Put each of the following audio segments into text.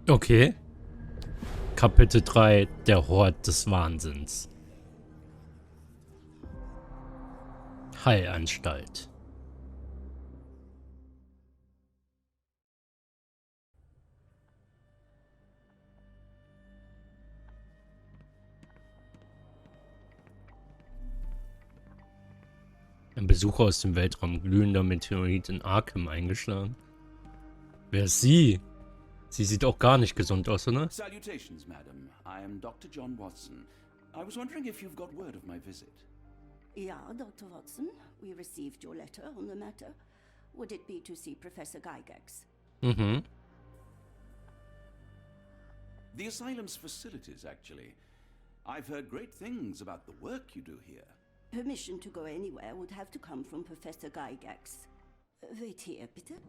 Okay. Kapitel 3, der Hort des Wahnsinns. Heilanstalt. Ein Besucher aus dem Weltraum, glühender Meteorit in Arkham eingeschlagen. Wer ist sie? Sie sieht auch gar nicht gesund aus, oder? Salutations, madam. I am Dr. John Watson. I was wondering if you've got word of my visit. Yeah, Dr. Watson. We received your letter on the matter. Would it be to see Professor Gygax? Mhm. The asylum's facilities, actually. I've heard great things about the work you do here. Permission to go anywhere would have to come from Professor Gygax. Wait here, bitte.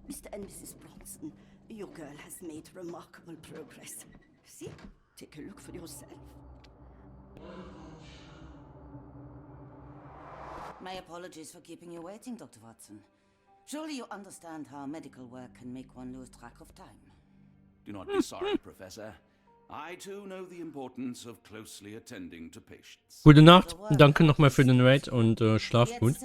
Mr. and Mrs. Bronson, your girl has made remarkable progress. See? Take a look for yourself. My apologies for keeping you waiting, Dr. Watson. Surely you understand how medical work can make one lose track of time. Do not be sorry, Professor. I too know the importance of closely attending to patients. Gute Nacht. Danke nochmal für den Raid und schlaf gut.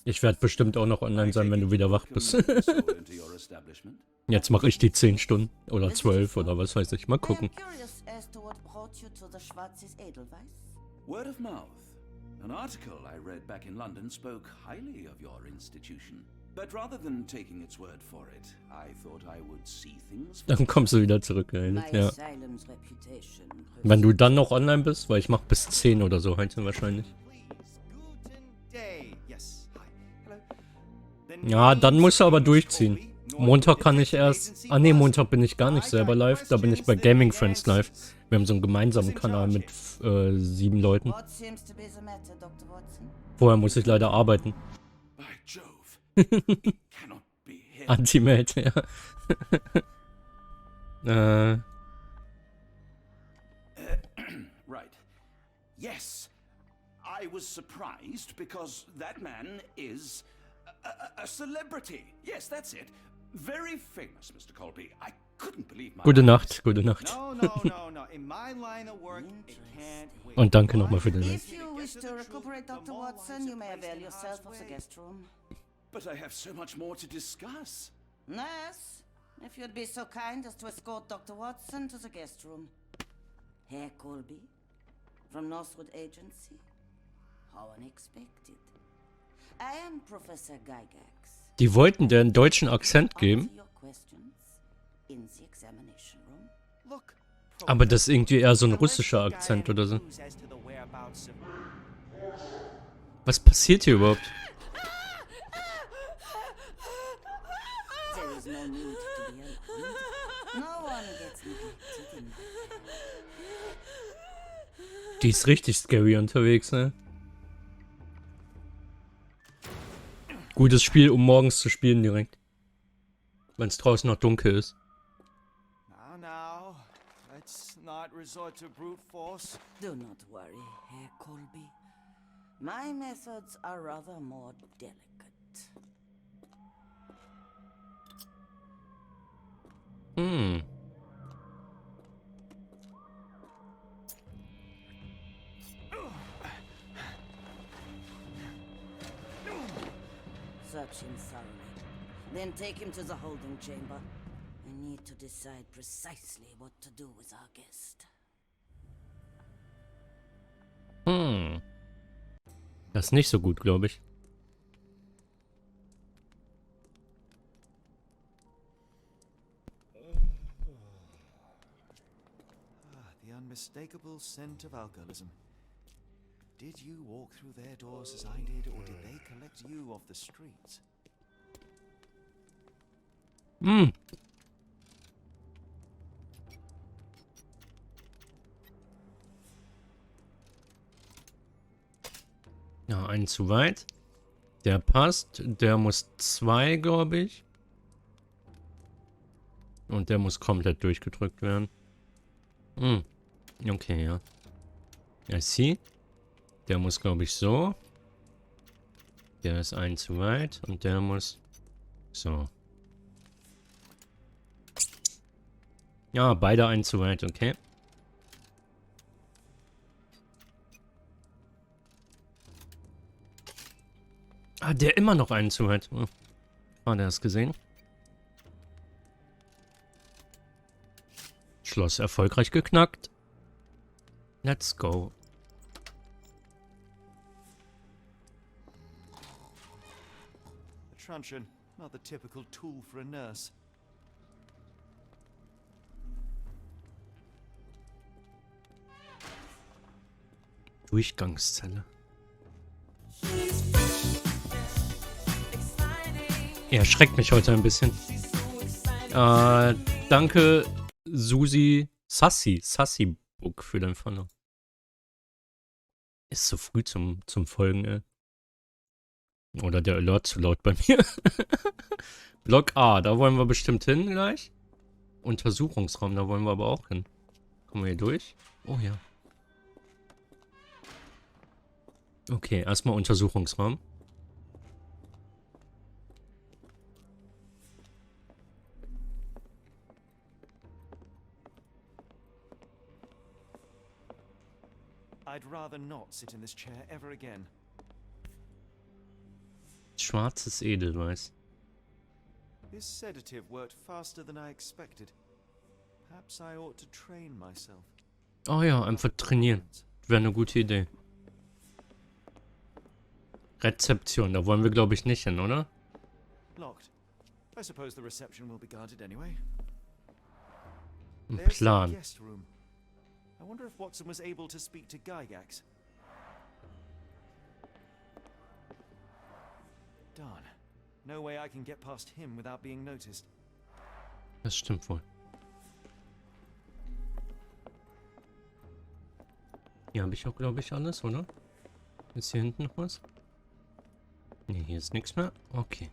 Ich werde bestimmt auch noch online sein, wenn du wieder wach bist. Jetzt mache ich die 10 Stunden oder 12 oder was weiß ich. Mal gucken. Word of mouth. An article I read back in London spoke highly of your institution. But rather than taking its word for it, I thought I would see things. Dann kommst du wieder zurück, ja. Wenn du dann noch online bist, weil ich mache bis 10 oder so heute wahrscheinlich. Ja, dann musst du aber durchziehen. Montag kann ich erst... Ah ne, Montag bin ich gar nicht selber live. Da bin ich bei Gaming Friends live. Wir haben so einen gemeinsamen Kanal mit 7 Leuten. Vorher muss ich leider arbeiten. Anti-Mate, ja. Right. Yes. I was surprised because that man is a celebrity. Yes, that's it. Very famous, Mr. Colby. I couldn't believe my Gute Nacht, gute Nacht. No. In my line of work, it can't wait. Und danke nochmal für den Raid. If you wish to recuperate, Dr. Watson, you may avail yourself of the guest room. But I have so much more to discuss. Yes, if you'd be so kind as to escort Dr. Watson to the guest room. Herr Colby, from Northwood Agency. How unexpected. I am Professor Gygax. Die wollten dir einen deutschen Akzent geben. Aber das ist irgendwie eher so ein russischer Akzent oder so. Was passiert hier überhaupt? Die ist richtig scary unterwegs, ne? Gutes Spiel, um morgens zu spielen direkt. Wenn es draußen noch dunkel ist. Now, let's not resort to brute force. Do not worry, Herr Colby. My methods are rather more delicate. Search him thoroughly. Then take him to the holding chamber. I need to decide precisely what to do with our guest. Das ist nicht so gut, glaube ich. The unmistakable scent of alcoholism. Did you walk through their doors as I did, or did they collect you off the streets? Ja, einen zu weit. Der passt. Der muss 2, glaube ich. Und der muss komplett durchgedrückt werden. Okay, ja. I see. Der muss, glaube ich, so. Der ist ein zu weit und der muss so. Ja, beide einzuweit, okay. Ah, der immer noch einen zuhört. Oh. Ah, der hast gesehen. Schloss erfolgreich geknackt. Let's go. A truncheon, not the typical tool for a nurse. Durchgangszelle. Er erschreckt mich heute ein bisschen. Danke, Sassy Book für dein Follow. Ist zu früh zum Folgen, ey. Oder der Alert zu laut bei mir. Block A, da wollen wir bestimmt hin gleich. Untersuchungsraum, da wollen wir aber auch hin. Kommen wir hier durch? Oh ja. Okay, erstmal Untersuchungsraum. I'd rather not sit in this chair ever again. Schwarzes Edelweiß. This sedative worked faster than I expected. Perhaps I ought to train myself. Oh ja, einfach trainieren. Wäre eine gute Idee. Rezeption, da wollen wir glaube ich nicht hin, oder? Locked. I suppose the reception will be guarded anyway. Ein There's the Plan. guest room. I wonder if Watson was able to speak to Gygax. Darn. No way I can get past him without being noticed. Das stimmt wohl. Hier habe ich auch, glaube ich, alles, oder? Ist hier hinten noch was? Ne, hier ist nichts mehr. Okay.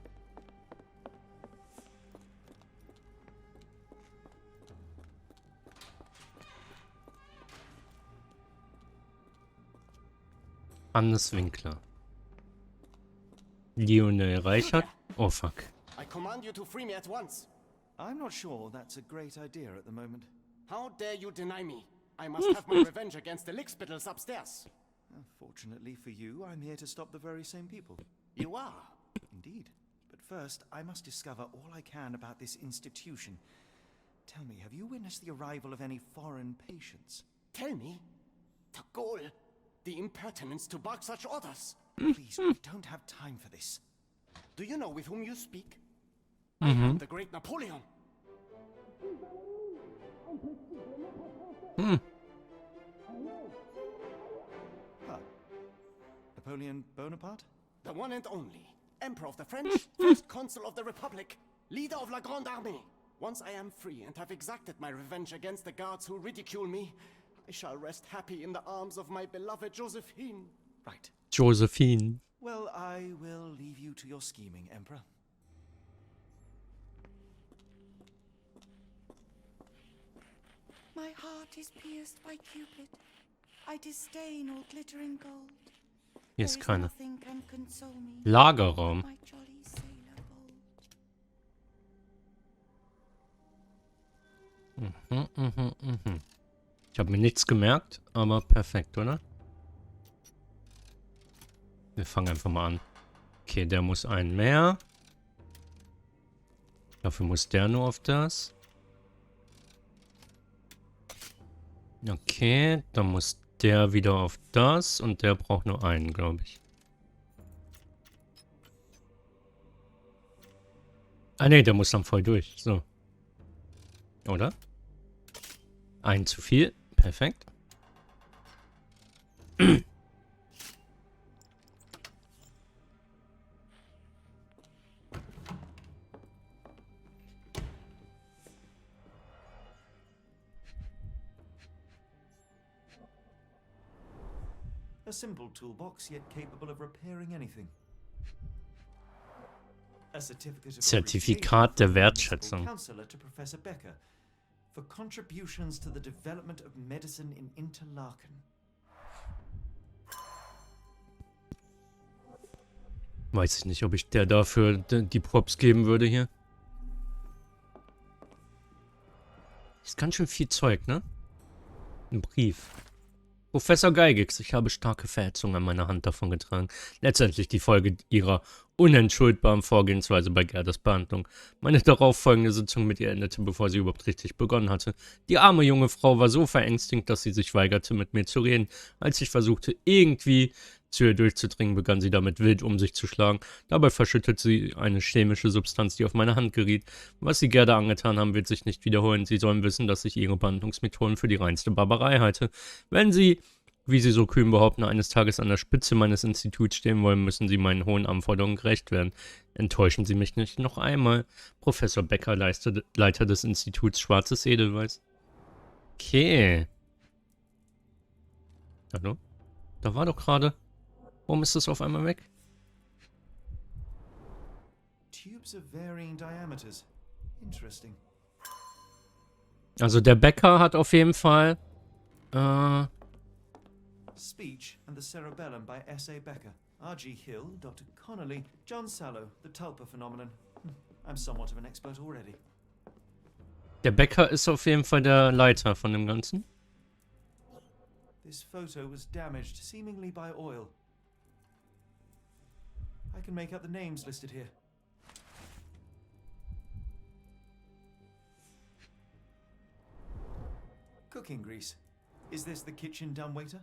Hannes Winkler. Lionel Reichert. Oh fuck. I command you to free me at once. I'm not sure that's a great idea at the moment. How dare you deny me? I must have my revenge against the lickspittles upstairs. Fortunately for you, I'm here to stop the very same people. You are? Indeed. But first, I must discover all I can about this institution. Tell me, have you witnessed the arrival of any foreign patients? Tell me? The ghoul. The impertinence to bark such orders. Please, we don't have time for this. Do you know with whom you speak? I am the great Napoleon. Napoleon Bonaparte? The one and only. Emperor of the French, first consul of the Republic, leader of La Grande Armée. Once I am free and have exacted my revenge against the guards who ridicule me, I shall rest happy in the arms of my beloved Josephine. Right. Josephine. Well, I will leave you to your scheming, Emperor. My heart is pierced by Cupid. I disdain all glittering gold. Hier ist keine. Nothing can console me. Lagerraum. My jolly sailor bold. Ich habe mir nichts gemerkt, aber perfekt, oder? Wir fangen einfach mal an. Okay, der muss einen mehr. Dafür muss der nur auf das. Okay, dann muss der wieder auf das und der braucht nur einen, glaube ich. Ah ne, der muss dann voll durch. So. Oder? Ein zu viel. Perfekt. A simple toolbox, yet capable of repairing anything. A certificate of Zertifikat der Wertschätzung. Counselor to Professor Becker for contributions to the development of medicine in Interlaken. Weiß ich nicht, ob ich der dafür die Props geben würde hier. Ist ganz schön viel Zeug, ne? Ein Brief. Professor Geigex, ich habe starke Verletzungen an meiner Hand davongetragen. Letztendlich die Folge ihrer unentschuldbaren Vorgehensweise bei Gerdas Behandlung. Meine darauffolgende Sitzung mit ihr endete, bevor sie überhaupt richtig begonnen hatte. Die arme junge Frau war so verängstigt, dass sie sich weigerte, mit mir zu reden. Als ich versuchte, irgendwie zu ihr durchzudringen, begann sie damit wild um sich zu schlagen. Dabei verschüttete sie eine chemische Substanz, die auf meine Hand geriet. Was sie Gerda angetan haben, wird sich nicht wiederholen. Sie sollen wissen, dass ich ihre Behandlungsmethoden für die reinste Barbarei halte. Wenn sie, wie sie so kühn behaupten, eines Tages an der Spitze meines Instituts stehen wollen, müssen sie meinen hohen Anforderungen gerecht werden. Enttäuschen Sie mich nicht noch einmal. Professor Becker, Leiter des Instituts Schwarzes Edelweiß. Okay. Hallo? Da war doch gerade... Warum ist das auf einmal weg? Tubes of varying diameters. Interesting. Also der Bäcker hat auf jeden Fall... Speech and the Cerebellum by S.A. Becker. R.G. Hill, Dr. Connolly, John Sallow, The Tulpa Phenomenon. I'm somewhat of an expert already. Der Bäcker ist auf jeden Fall der Leiter von dem Ganzen. This photo was damaged, seemingly by oil. I can make out the names listed here. Cooking grease. Is this the kitchen dumbwaiter?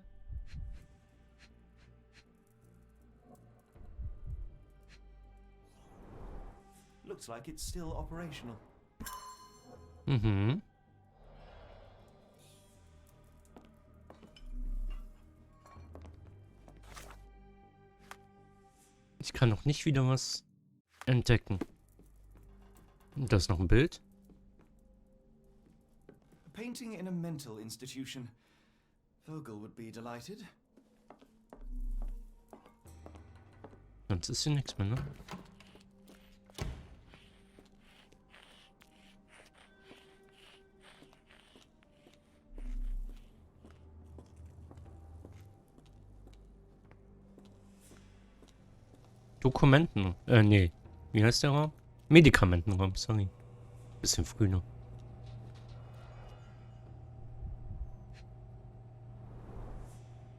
Looks like it's still operational. Mhm. Ich kann noch nicht wieder was entdecken. Da ist noch ein Bild. A painting in a mental institution. Vogel would be delighted. Sonst ist hier nichts mehr, ne? Dokumenten. Nee. Wie heißt der Raum? Medikamentenraum, sorry. Bisschen früh noch.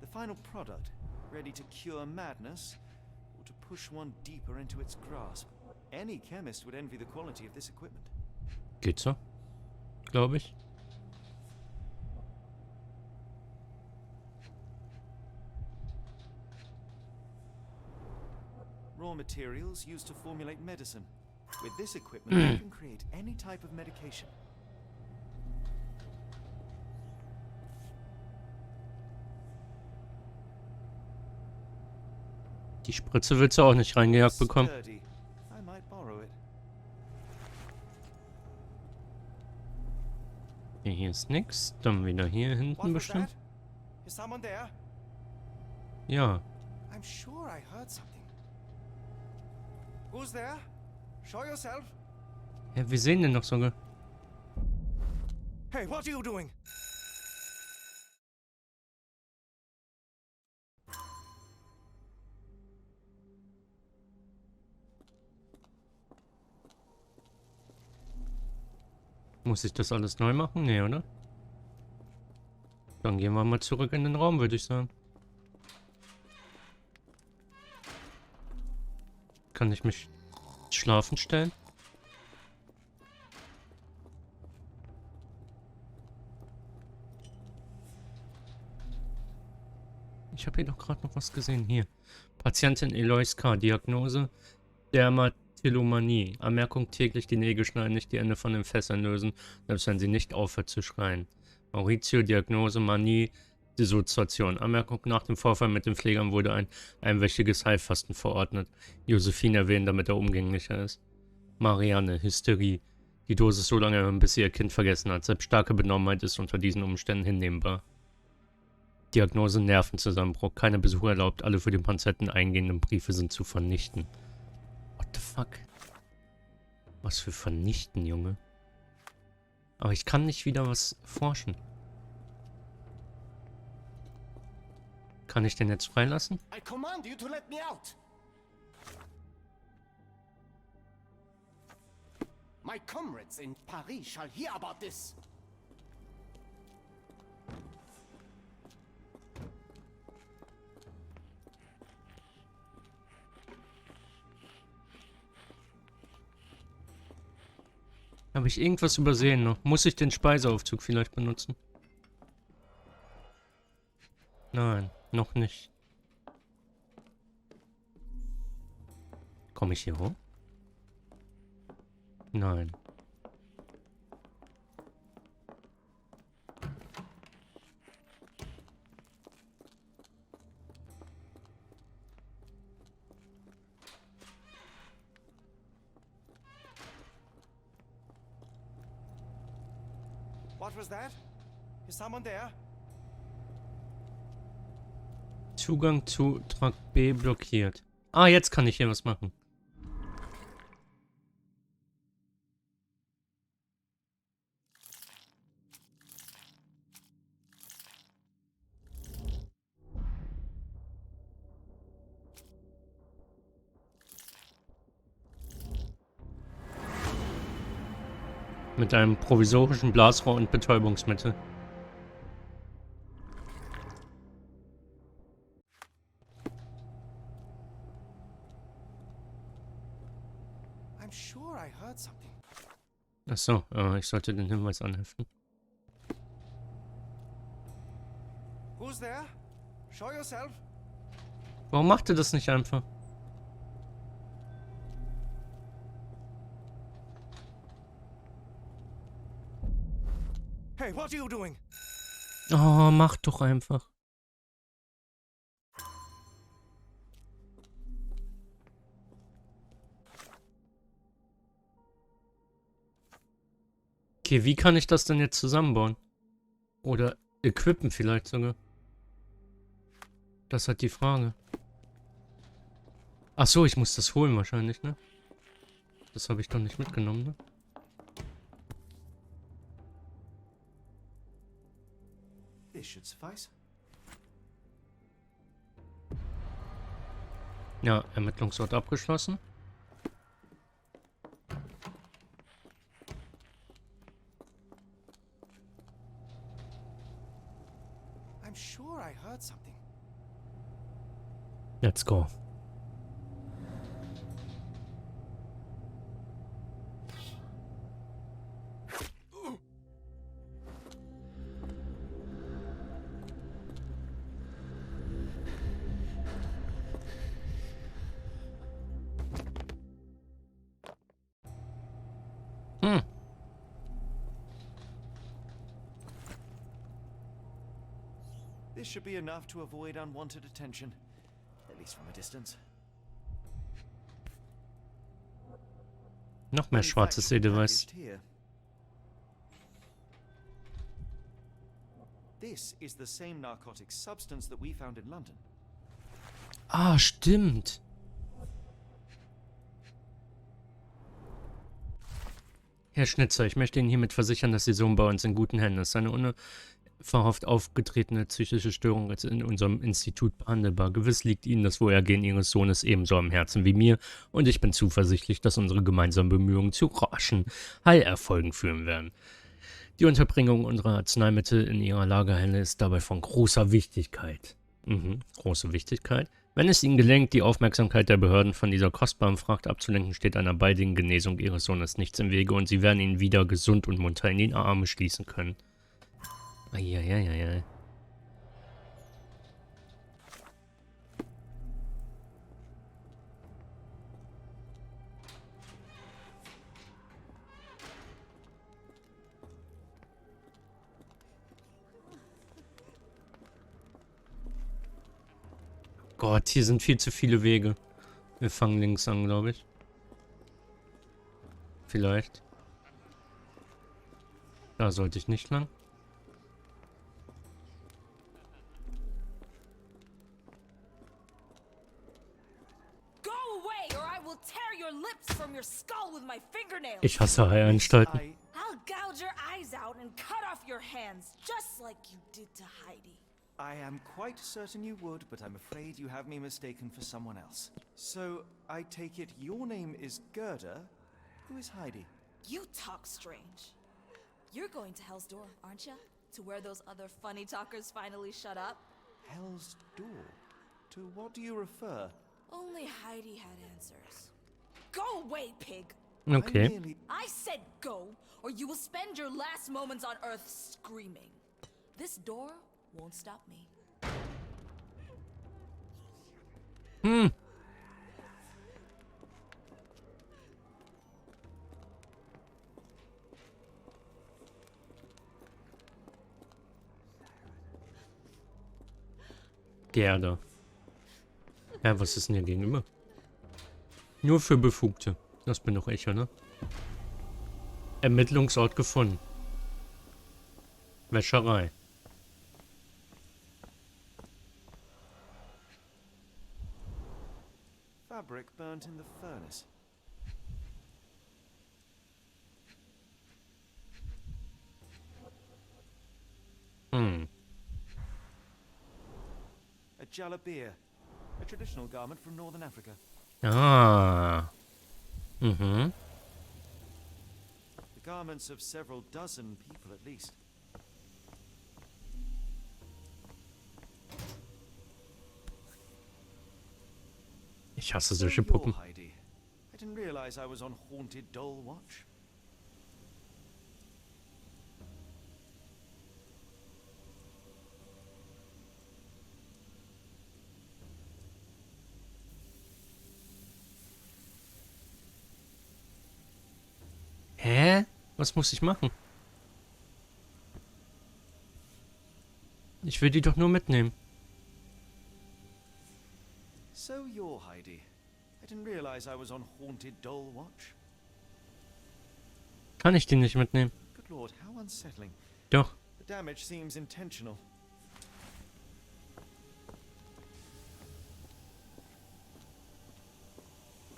The final product, ready to cure madness, or to push one deeper into its grasp. Any chemist would envy the quality of this equipment. Geht so. Glaube ich. Raw materials used to formulate medicine. With this equipment, you can create any type of medication. Die Spritze willst du auch nicht reingejagt bekommen. Sturdy. I might borrow it. Hier ist nix. Dann wieder hier hinten bestimmt. Is someone there? Ja. I'm sure I heard something. Who's there? Show yourself. Ja, wir sehen den doch sogar. Hey, what are you doing? Muss ich das alles neu machen? Nee, oder? Dann gehen wir mal zurück in den Raum, würde ich sagen. Kann ich mich schlafen stellen? Ich habe hier doch gerade noch was gesehen. Hier. Patientin Eloise K. Diagnose Dermatillomanie. Anmerkung: täglich die Nägel schneiden, nicht die Ende von den Fesseln lösen, selbst wenn sie nicht aufhört zu schreien. Maurizio Diagnose Manie Dissoziation. Anmerkung: nach dem Vorfall mit den Pflegern wurde ein einwöchiges Heilfasten verordnet. Josephine erwähnen, damit er umgänglicher ist. Marianne Hysterie. Die Dosis so lange erhöhen, bis sie ihr Kind vergessen hat. Selbst starke Benommenheit ist unter diesen Umständen hinnehmbar. Diagnose Nervenzusammenbruch. Keine Besuche erlaubt. Alle für den Patienten eingehenden Briefe sind zu vernichten. What the fuck? Was für vernichten, Junge? Aber ich kann nicht wieder was forschen. Kann ich den jetzt freilassen? I command you to let me out. My comrades in Paris shall hear about this. Habe ich irgendwas übersehen noch? Muss ich den Speiseaufzug vielleicht benutzen? Nein, noch nicht. Komme ich hier hoch? Nein. What was that? Is someone there? Zugang zu Trakt B blockiert. Ah, jetzt kann ich hier was machen. Mit einem provisorischen Blasrohr und Betäubungsmittel. I'm sure I heard something. Achso, ich sollte den Hinweis anheften. Who's there? Show yourself. Warum macht ihr das nicht einfach? Hey, what are you doing? Oh, mach doch einfach. Okay, wie kann ich das denn jetzt zusammenbauen? Oder equippen vielleicht sogar? Das ist halt die Frage. Ach so, ich muss das holen wahrscheinlich, ne? Das habe ich doch nicht mitgenommen, ne? This should suffice. Ja, Ermittlungsort abgeschlossen. I'm sure I heard something. Let's go. This should be enough to avoid unwanted attention, at least from a distance. Noch mehr schwarzes Edelweiß. This is the same narcotic substance that we found in London. Ah, stimmt. Herr Schnitzer, ich möchte Ihnen hiermit versichern, dass Ihr Sohn bei uns in guten Händen ist. Seine unverhofft aufgetretene psychische Störung ist in unserem Institut behandelbar. Gewiss liegt Ihnen das Wohlergehen Ihres Sohnes ebenso am Herzen wie mir, und ich bin zuversichtlich, dass unsere gemeinsamen Bemühungen zu raschen Heilerfolgen führen werden. Die Unterbringung unserer Arzneimittel in ihrer Lagerhalle ist dabei von großer Wichtigkeit. Große Wichtigkeit. Wenn es Ihnen gelingt, die Aufmerksamkeit der Behörden von dieser kostbaren Fracht abzulenken, steht einer baldigen Genesung Ihres Sohnes nichts im Wege und Sie werden ihn wieder gesund und munter in die Arme schließen können. Eieieiei. Gott, hier sind viel zu viele Wege. Wir fangen links an, glaube ich. Vielleicht. Da sollte ich nicht lang. Ich hasse Heilanstalten. I'll gouge your eyes out and cut off your hands, just like you did to Heidi. I am quite certain you would, but I'm afraid you have me mistaken for someone else. So, I take it your name is Gerda. Who is Heidi? You talk strange. You're going to Hell's Door, aren't you? To where those other funny talkers finally shut up? Hell's Door? To what do you refer? Only Heidi had answers. Go away, pig! Okay. I said go, or you will spend your last moments on Earth screaming. This door won't stop me. Hm. Der da. Ja, was ist denn hier gegenüber? Nur für Befugte. Das bin doch ich, oder? Ermittlungsort gefunden. Wäscherei. Fabric burnt in the furnace. Hm. A jalabia, a traditional garment from northern Africa. Ah. Mhm. The garments of several dozen people at least. Ich hasse So solche you're Puppen. Heidi. I didn't realize I was on haunted doll watch. Hä? Was muss ich machen? Ich will die doch nur mitnehmen. So you're Heidi. I didn't realize I was on haunted doll watch. Kann ich die nicht mitnehmen? Good lord, how unsettling. Doch. The damage seems intentional.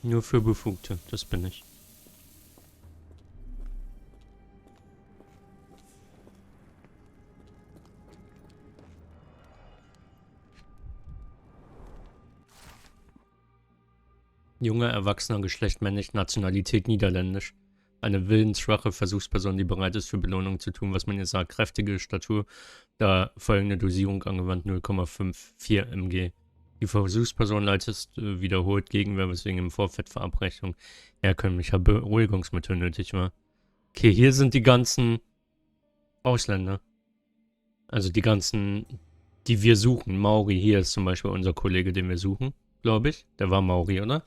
Nur für Befugte. Das bin ich. Junger, erwachsener, Geschlecht männlich, Nationalität niederländisch. Eine willensschwache Versuchsperson, die bereit ist, für Belohnung zu tun, was man ihr sagt. Kräftige Statur, da folgende Dosierung angewandt, 0,54 mg. Die Versuchsperson leistet wiederholt Gegenwehr, weswegen im Vorfeld Verabreichung herkömmlicher Beruhigungsmittel nötig war. Okay, hier sind die ganzen Ausländer. Also die ganzen, die wir suchen. Mauri, hier ist zum Beispiel unser Kollege, den wir suchen, glaube ich. Der war Mauri, oder?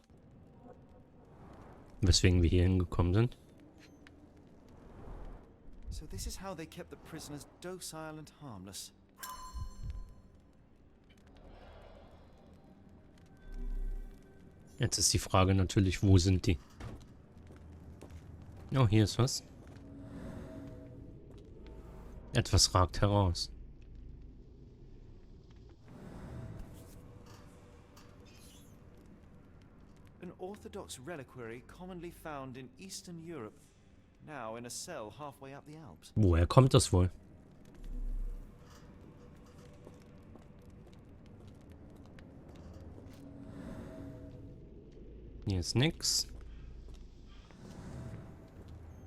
Weswegen wir hier hingekommen sind. So this is how they kept the prisoners docile and harmless. Jetzt ist die Frage natürlich, wo sind die? Oh, hier ist was. Etwas ragt heraus. An orthodox reliquary commonly found in Eastern Europe, now in a cell halfway up the Alps. Woher kommt das wohl? Hier ist nix.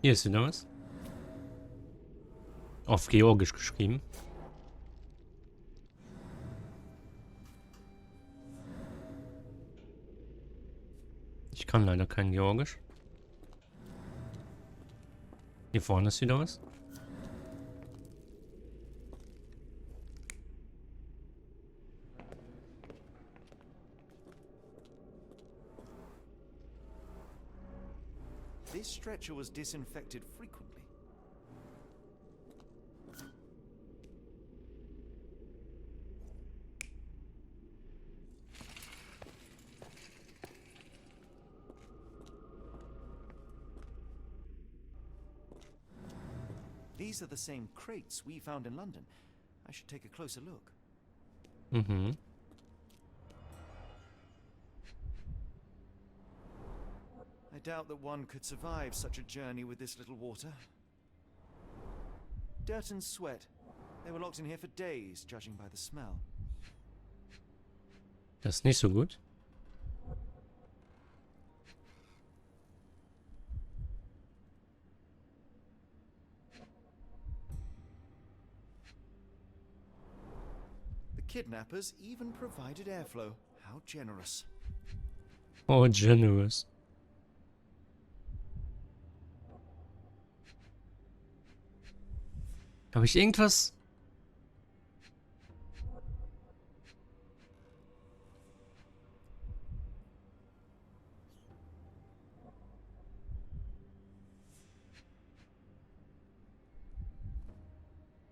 Hier ist wieder was. Auf Georgisch geschrieben. Ich kann leider kein Georgisch. Hier vorne ist wieder was. This stretcher was disinfected frequently. These are the same crates we found in London. I should take a closer look. Mhm. I doubt that one could survive such a journey with this little water. Dirt and sweat. They were locked in here for days, judging by the smell. Das ist nicht so gut. The kidnappers even provided airflow. How generous. Oh, generous. Habe ich irgendwas?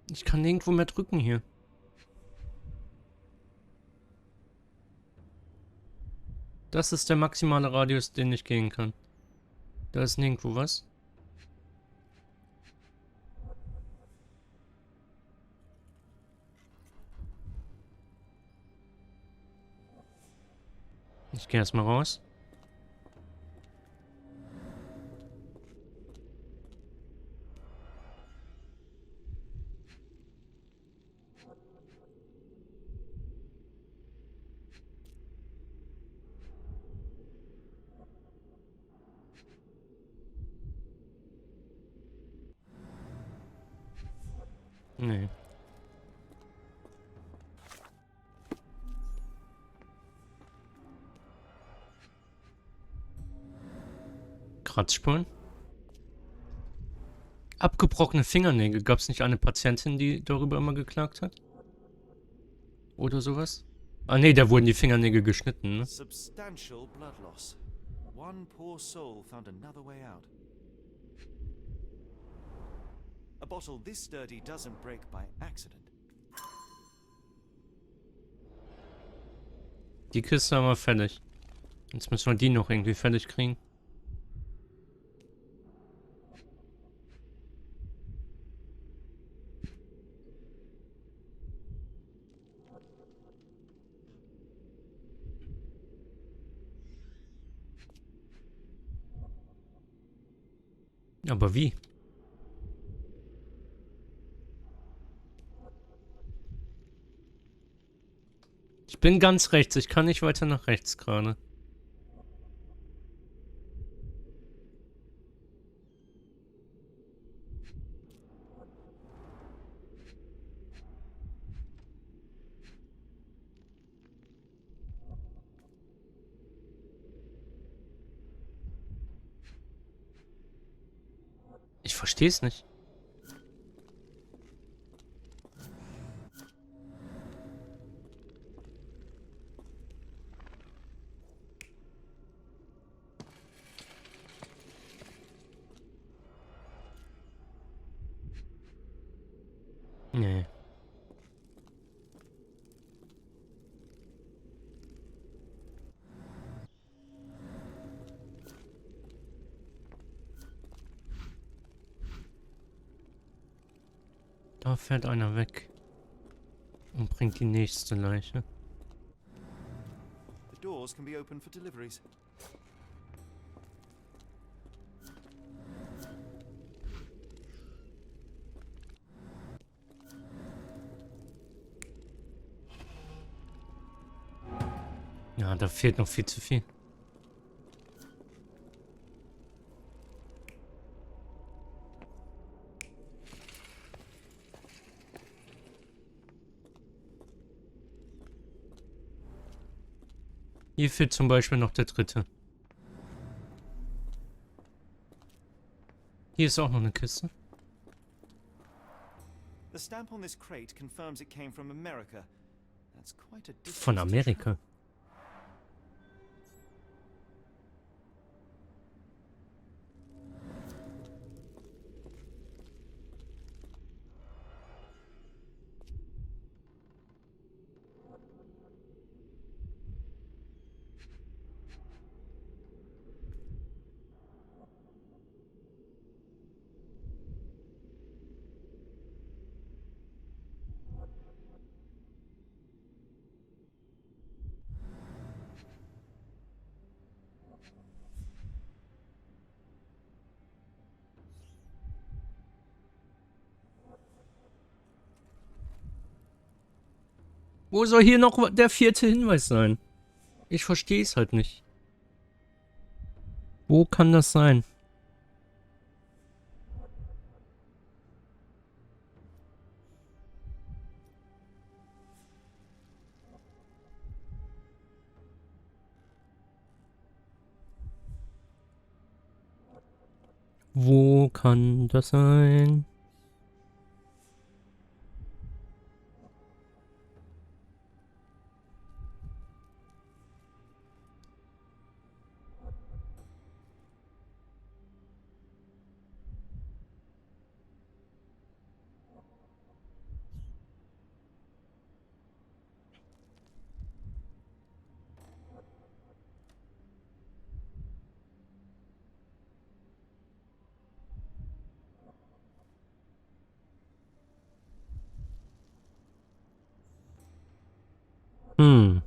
Ich kann nirgendwo mehr drücken hier. Das ist der maximale Radius, den ich gehen kann. Da ist nirgendwo was. Ich gehe erstmal raus. Nee. Kratzspuren. Abgebrochene Fingernägel. Gab es nicht eine Patientin, die darüber immer geklagt hat? Oder sowas? Ah nee, da wurden die Fingernägel geschnitten, ne? Substantial blood loss. One poor soul found another way out. A bottle this sturdy doesn't break by accident. Die Kiste haben wir fertig. Jetzt müssen wir die noch irgendwie fertig kriegen. Aber wie? Ich bin ganz rechts. Ich kann nicht weiter nach rechts gerade. Ich verstehe es nicht. Nee. Da fährt einer weg und bringt die nächste Leiche. The doors can be opened for deliveries. Ja, da fehlt noch viel zu viel. Hier fehlt zum Beispiel noch der dritte. Hier ist auch noch eine Kiste. The stamp on this crate confirms it came from America. That's quite a distance Von to Amerika. Wo soll hier noch der vierte Hinweis sein? Ich verstehe es halt nicht. Wo kann das sein? Wo kann das sein? Hm.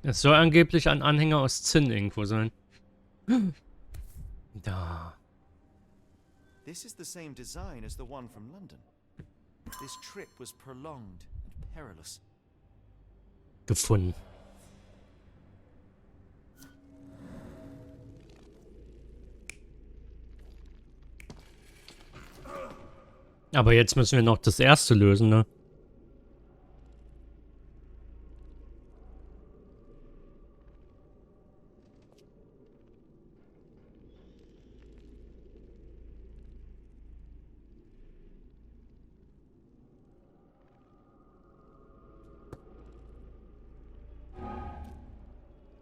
Es soll angeblich ein Anhänger aus Zinn irgendwo sein. Da. This is the same design as the one from London. This trip was prolonged and perilous. Gefunden. Aber jetzt müssen wir noch das erste lösen, ne?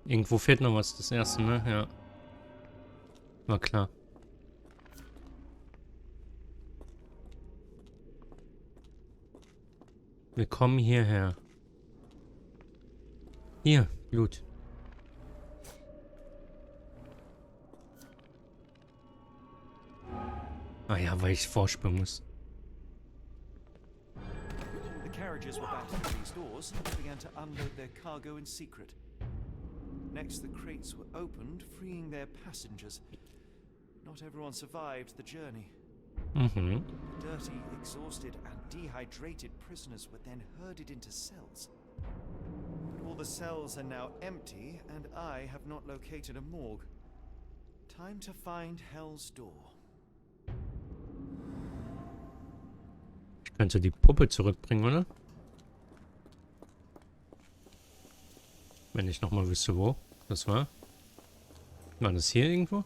Irgendwo fehlt noch was, das erste, ne? Ja. War klar. Wir kommen hierher. Hier, Blut. Ah ja, weil ich vorspringen muss. The carriages were back to these doors and began to unload their cargo in secret. Next, the crates were opened, freeing their passengers. Not everyone survived the journey. Mhm. Dirty, exhausted, and dehydrated prisoners were then herded into cells. But all the cells are now empty, and I have not located a morgue. Time to find Hell's Door. Ich könnte die Puppe zurückbringen, oder? Wenn ich nochmal wüsste, wo das war. War das hier irgendwo?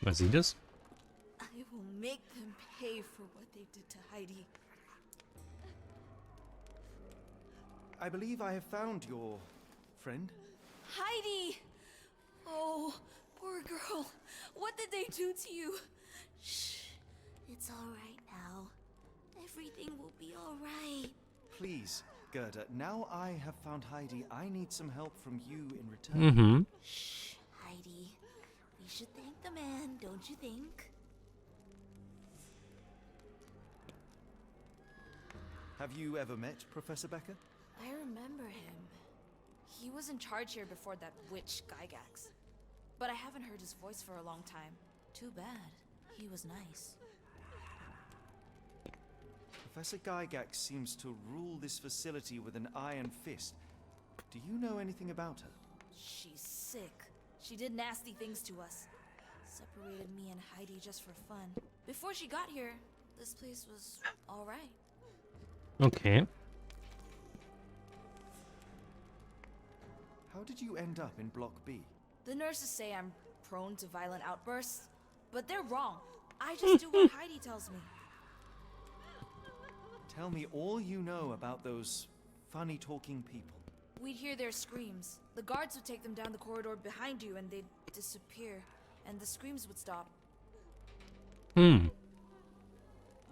War sie das? I will make them pay for what they did to Heidi. I believe I have found your friend. Heidi! Oh, poor girl. What did they do to you? Shh. It's all right now. Everything will be all right. Please, Gerda, now I have found Heidi, I need some help from you in return. Mhm. Shh, Heidi. We should thank the man, don't you think? Have you ever met Professor Becker? I remember him. He was in charge here before that witch Gygax. But I haven't heard his voice for a long time. Too bad. He was nice. Professor Gygax seems to rule this facility with an iron fist. Do you know anything about her? She's sick. She did nasty things to us. Separated me and Heidi just for fun. Before she got here, this place was all right. Okay. How did you end up in Block B? The nurses say I'm prone to violent outbursts, but they're wrong. I just do what Heidi tells me. Tell me all you know about those funny-talking people. We'd hear their screams. The guards would take them down the corridor behind you and they'd disappear. And the screams would stop. Hm.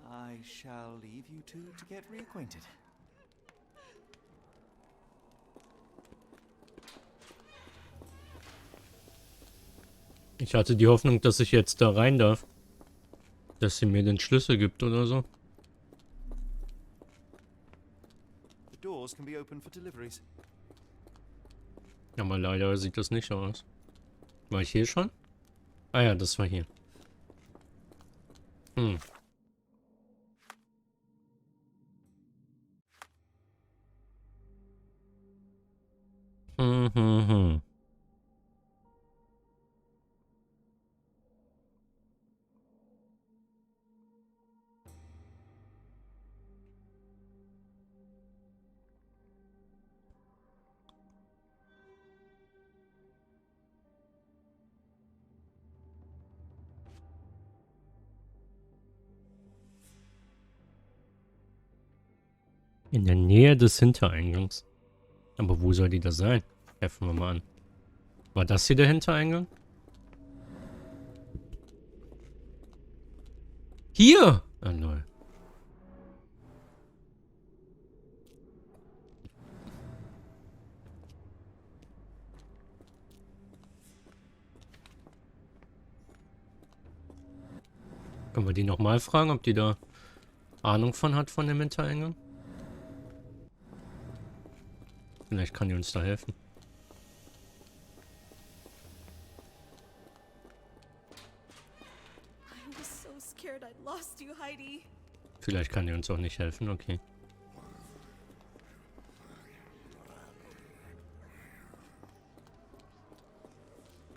I shall leave you two to get reacquainted. Ich hatte die Hoffnung, dass ich jetzt da rein darf. Dass sie mir den Schlüssel gibt oder so. The doors can be opened for deliveries. Aber leider sieht das nicht so aus. War ich hier schon? Ah ja, das war hier. Hm. Hm. In der Nähe des Hintereingangs. Aber wo soll die da sein? Helfen wir mal an. War das hier der Hintereingang? Hier! Ah, lol. Können wir die nochmal fragen, ob die da Ahnung von hat von dem Hintereingang? Vielleicht kann die uns da helfen. I was so scared I'd lost you, Heidi. Vielleicht kann die uns auch nicht helfen, okay.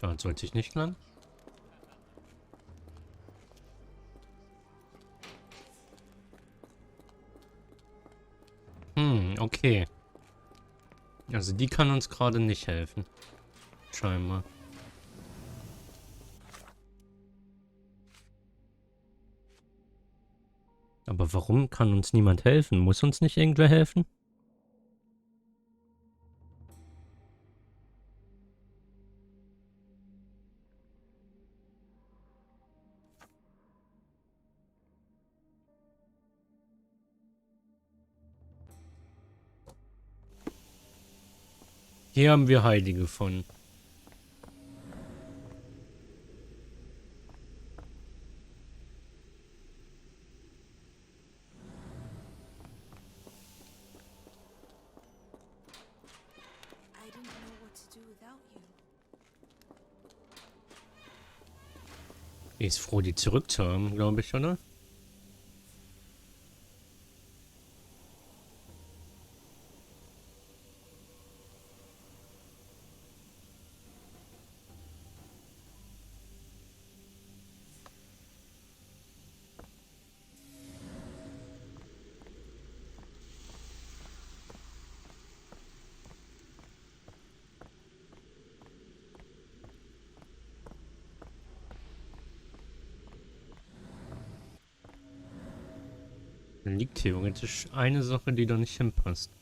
Da sollte ich nicht lang. Okay. Also die kann uns gerade nicht helfen. Scheinbar. Aber warum kann uns niemand helfen? Muss uns nicht irgendwer helfen? Hier haben wir Heidi gefunden. I didn't know what to do without you. Die ist froh, die zurückzuhaben, glaube ich, oder? Dann liegt theoretisch eine Sache, die da nicht hinpasst.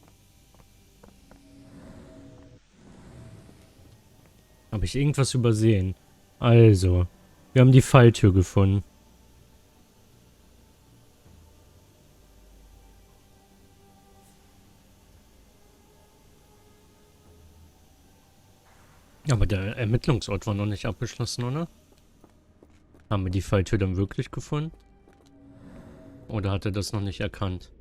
Habe ich irgendwas übersehen? Also, wir haben die Falltür gefunden. Aber der Ermittlungsort war noch nicht abgeschlossen, oder? Haben wir die Falltür dann wirklich gefunden? Oder hat er das noch nicht erkannt?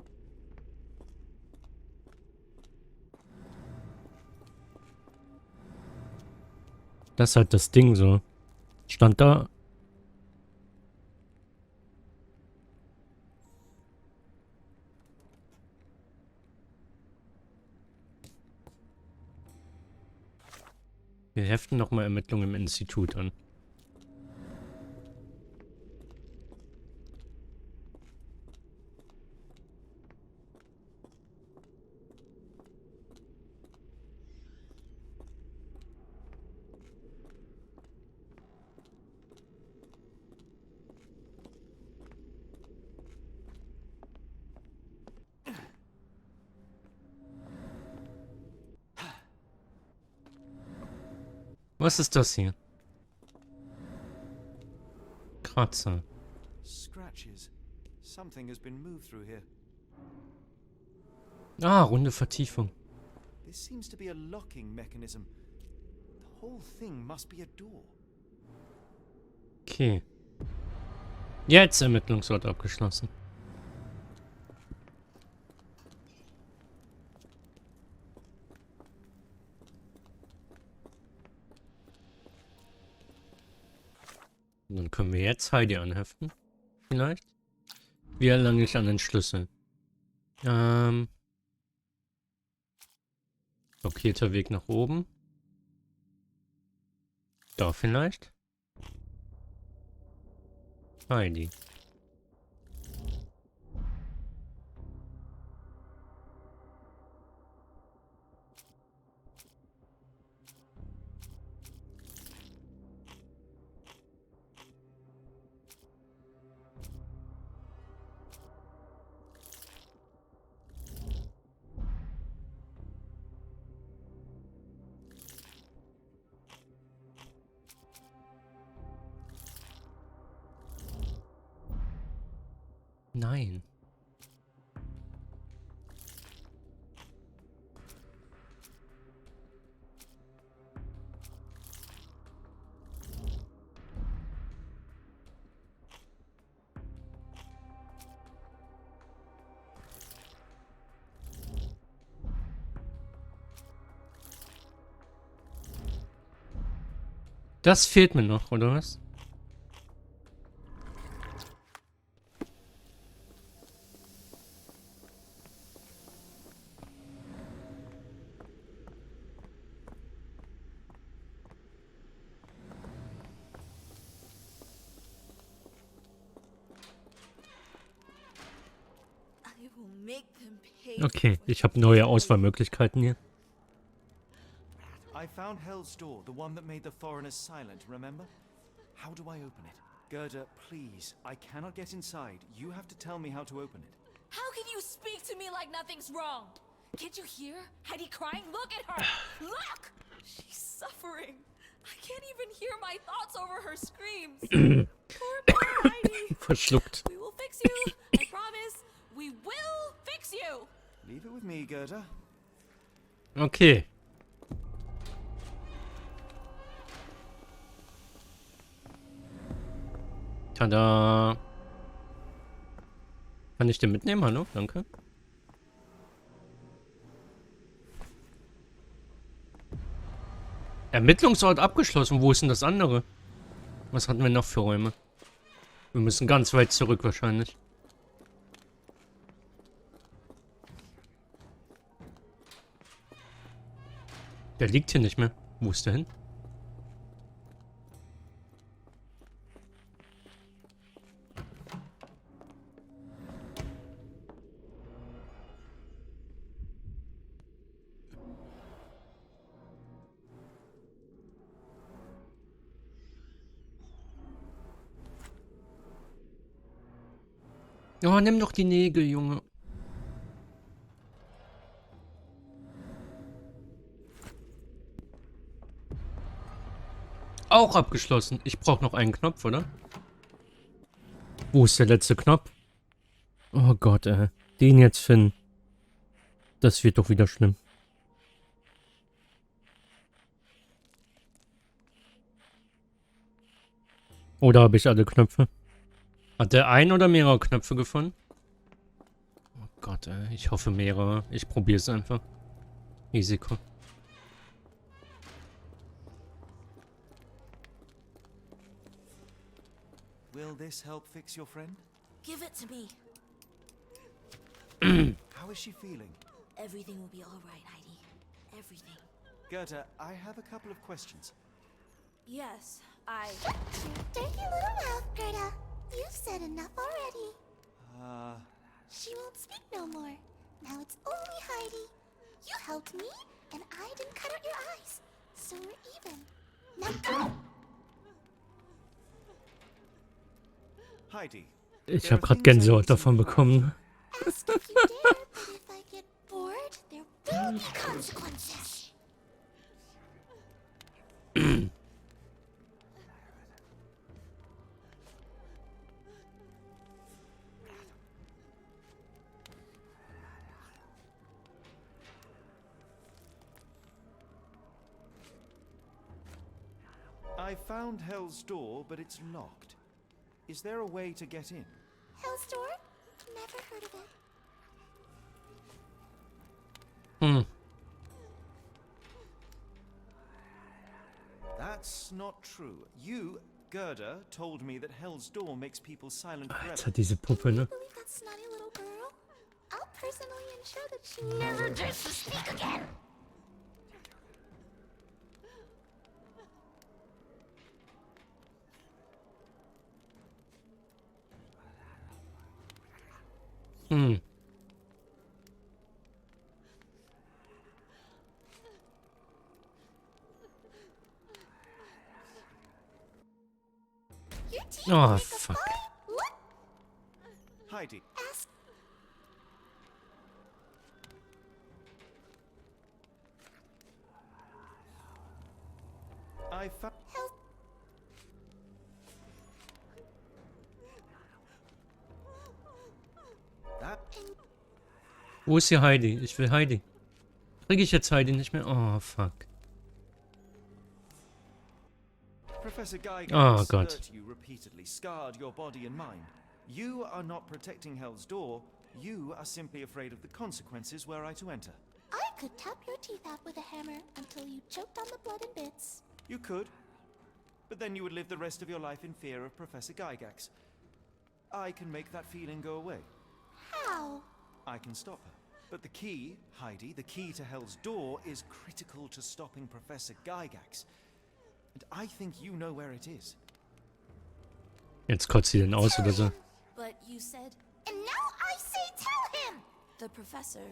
Das ist halt das Ding so. Stand da. Wir heften nochmal Ermittlungen im Institut an. Was ist das hier? Kratzer. Scratches. Something has been moved through here. Ah, runde Vertiefung. This seems to be a locking mechanism. The whole thing must be a door. Okay. Jetzt Ermittlungsort abgeschlossen. Dann können wir jetzt Heidi anheften. Vielleicht. Wie erlange ich an den Schlüssel? Blockierter Weg nach oben. Da vielleicht. Heidi. Nein. Das fehlt mir noch, oder was? I will make them pay Okay, for ich habe neue Auswahlmöglichkeiten hier. I found Hell's Door, the one that made the foreigners silent, remember? How do I open it? Gerda, please. I cannot get inside. You have to tell me how to open it. How can you speak to me like nothing's wrong? Can't you hear Heidi crying? Look at her! Look! She's suffering. I can't even hear my thoughts over her screams. Poor Heidi. Verschluckt. We will fix you. I promise. We will fix you. Leave it with me, Gerda. Okay. Tada. Kann ich den mitnehmen? Hallo? Danke. Ermittlungsort abgeschlossen. Wo ist denn das andere? Was hatten wir noch für Räume? Wir müssen ganz weit zurück wahrscheinlich. Der liegt hier nicht mehr. Wo ist der hin? Oh, nimm doch die Nägel, Junge. Auch abgeschlossen. Ich brauche noch einen Knopf, oder? Wo ist der letzte Knopf? Oh Gott, den jetzt finden. Das wird doch wieder schlimm. Oder habe ich alle Knöpfe? Hat der ein oder mehrere Knöpfe gefunden? Oh Gott, ich hoffe mehrere. Ich probiere es einfach. Risiko. Will this help fix your friend? Give it to me. How is she feeling? Everything will be all right, Heidi. Everything. Gerda, I have a couple of questions. Yes, Dirty little mouth, Gerda. You've said enough already. Uh, She won't speak no more. Now it's only Heidi. You helped me, and I didn't cut out your eyes. So we're even. Now go! Heidi. Ich habe gerade Gänsehaut davon bekommen. Ask if you dare, but if I get bored, there will be consequences. I found Hell's Door, but it's locked. Is there a way to get in? Hell's Door? Never heard of it. That's not true. You, Gerda, told me that Hell's Door makes people silent forever. Alter, diese Puppe, ne? Believe that snotty little girl? I'll personally ensure that she never dares to speak again. Your teeth Oh, make a fuck. fine- What? Heidi, Ask. I found... Hell. That... Wo ist hier Heidi? Ich will Heidi. Kriege ich jetzt Heidi nicht mehr? Oh, fuck. Professor Oh, Gygax God. hurt you repeatedly, scarred your body and mind. You are not protecting Hell's Door. You are simply afraid of the consequences were I to enter. I could tap your teeth out with a hammer until you choked on the blood and bits. You could. But then you would live the rest of your life in fear of Professor Gygax. I can make that feeling go away. How? I can stop her. But the key, Heidi, the key to Hell's Door is critical to stopping Professor Gygax. And I think you know where it is. Jetzt kotzt sie den aus, oder so. But you said And now I say tell him! the professor.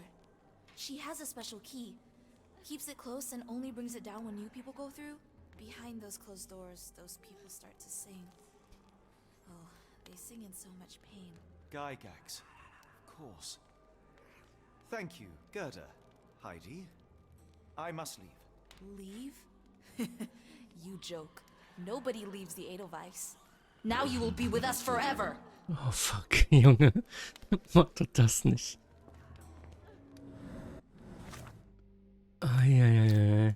She has a special key. Keeps it close and only brings it down when new people go through. Behind those closed doors, those people start to sing. Oh, they sing in so much pain. Gygax. Of course. Thank you, Gerda. Heidi. I must leave. Leave? You joke. Nobody leaves the Edelweiss. Now you will be with us forever. Oh fuck, Junge. Mach doch das nicht. Eieiei.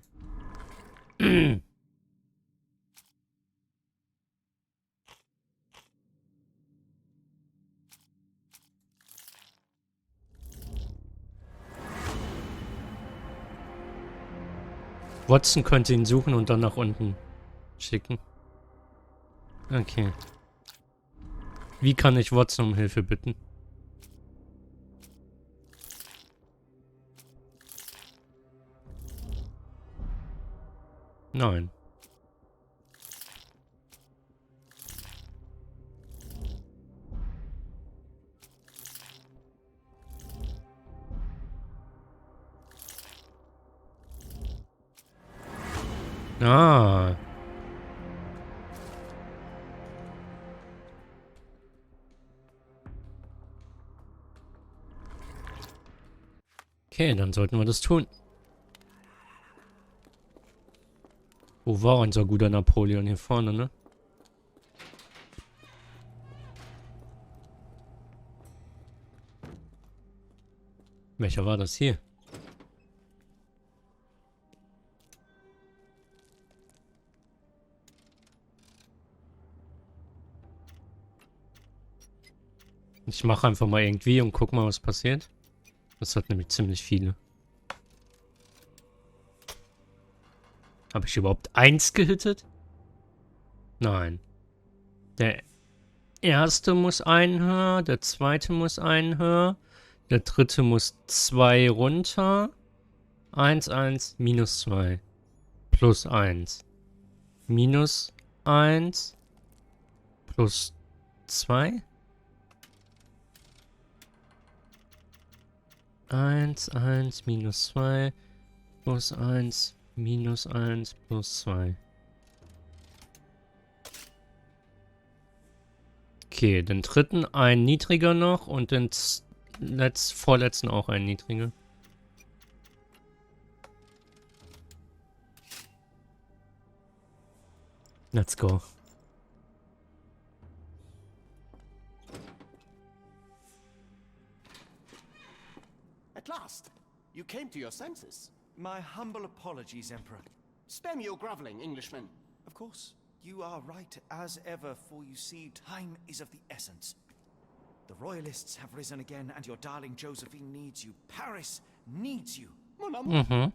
Watson könnte ihn suchen und dann nach unten schicken. Okay. Wie kann ich Watson um Hilfe bitten? Nein. Ah. Okay, dann sollten wir das tun. Wo war unser guter Napoleon? Hier vorne, ne? Welcher war das hier? Ich mache einfach mal irgendwie und guck mal, was passiert. Das hat nämlich ziemlich viele. Habe ich überhaupt 1 gehittet? Nein. Der erste muss einen höher, der zweite muss einen höher, der dritte muss 2 runter. 1, 1, minus 2. Plus 1. Minus 1. Plus 2. 1, 1, minus 2, plus 1, minus 1, plus 2. Okay, den dritten ein niedriger noch und den vorletzten auch ein niedriger. Let's go. At last, you came to your senses. My humble apologies, Emperor. Spare me your groveling, Englishman. Of course, you are right as ever, for you see, time is of the essence. The royalists have risen again, and your darling Josephine needs you. Paris needs you. Mon amour.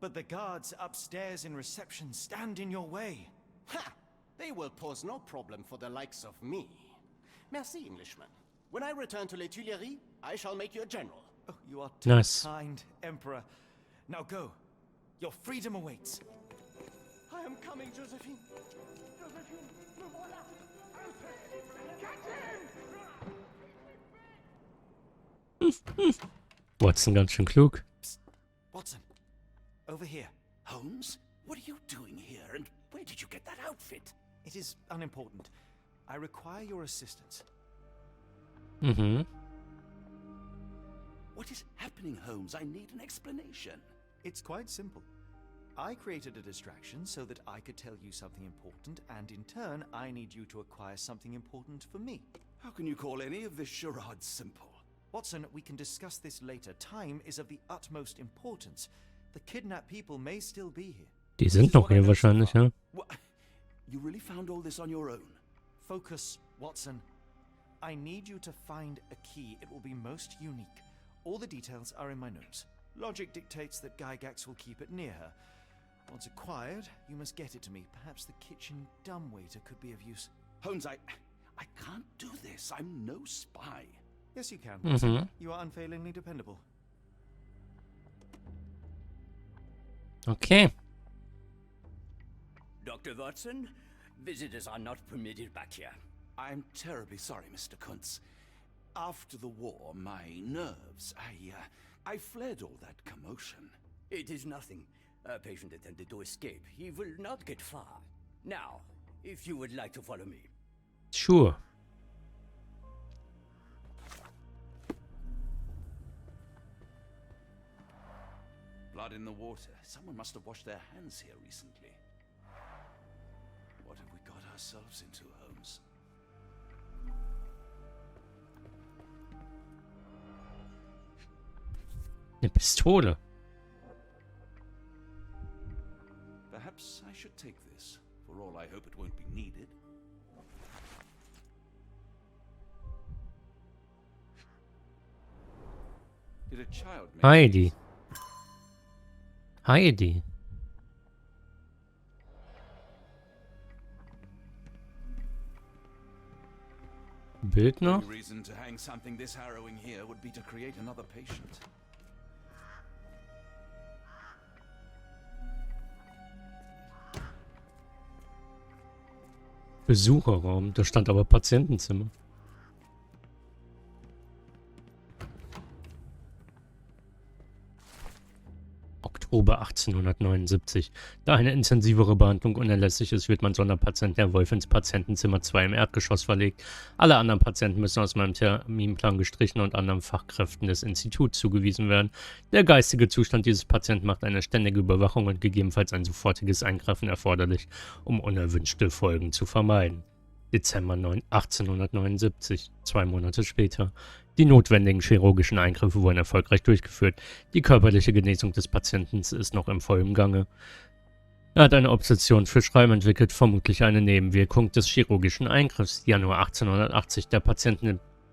But the guards upstairs in reception stand in your way. Ha! They will pose no problem for the likes of me. Merci, Englishman. When I return to Les Tuileries, I shall make you a general. Oh, you are too Nice. kind, Emperor. Now go. Your freedom awaits. I am coming, Josephine. Josephine, me voilà. Catch him! Watson ganz schön klug. Watson, over here. Holmes, what are you doing here, and where did you get that outfit? It is unimportant. I require your assistance. What is happening, Holmes? I need an explanation. It's quite simple. I created a distraction so that I could tell you something important, and in turn, I need you to acquire something important for me. How can you call any of this charade simple? Watson, we can discuss this later. Time is of the utmost importance. The kidnapped people may still be here. Die sind noch hier wahrscheinlich, ja. What? You really found all this on your own? Focus, Watson. I need you to find a key. It will be most unique. All the details are in my notes. Logic dictates that Gygax will keep it near her. Once acquired, you must get it to me. Perhaps the kitchen dumbwaiter could be of use. Holmes, I can't do this. I'm no spy. Yes, you can, Watson. You are unfailingly dependable. Okay. Dr. Watson, visitors are not permitted back here. I'm terribly sorry, Mr. Kuntz. After the war, my nerves, I fled all that commotion. It is nothing. A patient attempted to escape. He will not get far. Now, if you would like to follow me. Sure. Blood in the water. Someone must have washed their hands here recently. What have we got ourselves into, Holmes? Eine Pistole. Perhaps I should take this. For all I hope it won't be needed. Did a child make Heidi. Heidi. Bildner? The reason to hang something this harrowing here would be to create another patient. Besucherraum. Da stand aber Patientenzimmer. Oktober 1879. Da eine intensivere Behandlung unerlässlich ist, wird mein Sonderpatient der Wolf ins Patientenzimmer 2 im Erdgeschoss verlegt. Alle anderen Patienten müssen aus meinem Terminplan gestrichen und anderen Fachkräften des Instituts zugewiesen werden. Der geistige Zustand dieses Patienten macht eine ständige Überwachung und gegebenenfalls ein sofortiges Eingreifen erforderlich, um unerwünschte Folgen zu vermeiden. Dezember 1879, 2 Monate später. Die notwendigen chirurgischen Eingriffe wurden erfolgreich durchgeführt. Die körperliche Genesung des Patienten ist noch im vollen Gange. Er hat eine Obsession für Schreiben entwickelt, vermutlich eine Nebenwirkung des chirurgischen Eingriffs. Januar 1880. Der Patient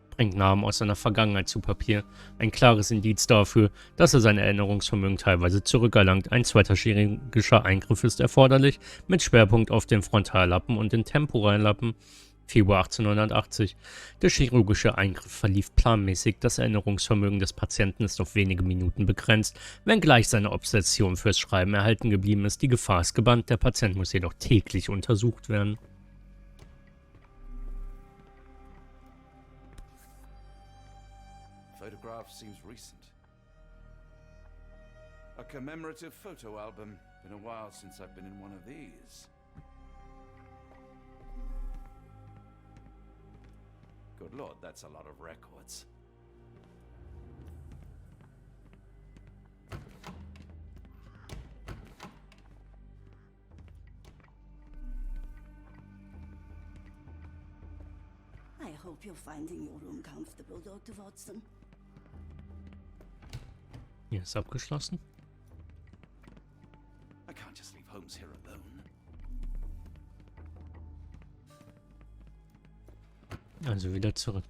bringt Namen aus seiner Vergangenheit zu Papier. Ein klares Indiz dafür, dass er sein Erinnerungsvermögen teilweise zurückerlangt. Ein zweiter chirurgischer Eingriff ist erforderlich, mit Schwerpunkt auf den Frontallappen und den Temporallappen. Februar 1880. Der chirurgische Eingriff verlief planmäßig. Das Erinnerungsvermögen des Patienten ist auf wenige Minuten begrenzt, wenngleich seine Obsession fürs Schreiben erhalten geblieben ist. Die Gefahr ist gebannt, der Patient muss jedoch täglich untersucht werden. Photograph seems recent. A commemorative photo album. Been a while since I've been in one of these. Good Lord, that's a lot of records. I hope you're finding your room comfortable, Dr. Watson. Hier ist abgeschlossen. I can't just leave Holmes here alone. Also wieder zurück.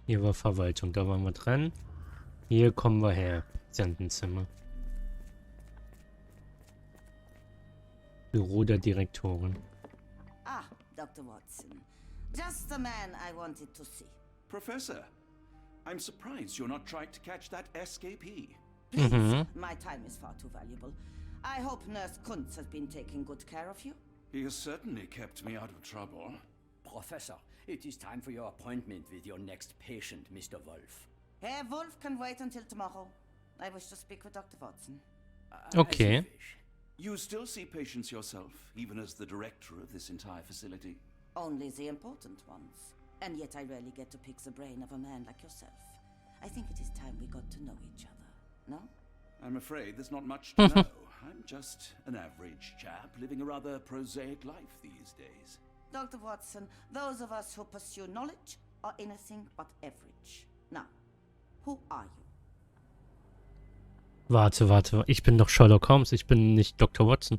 Hier war Verwaltung, da waren wir dran. Hier kommen wir her. Patientenzimmer. Büro der Direktorin. Ah, Dr. Watson. Just the man I wanted to see. Professor, I'm surprised you're not trying to catch that escapee. Please, my time is far too valuable. I hope Nurse Kuntz has been taking good care of you. He has certainly kept me out of trouble. Professor, it is time for your appointment with your next patient, Mr. Wolf. Herr Wolf can wait until tomorrow. I wish to speak with Dr. Watson. Okay. As you wish. You still see patients yourself, even as the director of this entire facility? Only the important ones. And yet I rarely get to pick the brain of a man like yourself. I think it is time we got to know each other. No? I'm afraid there's not much to know. I'm just an average chap living a rather prosaic life these days. Dr. Watson, those of us who pursue knowledge are anything but average. Now, who are you? Warte. Ich bin doch Sherlock Holmes. Ich bin nicht Dr. Watson.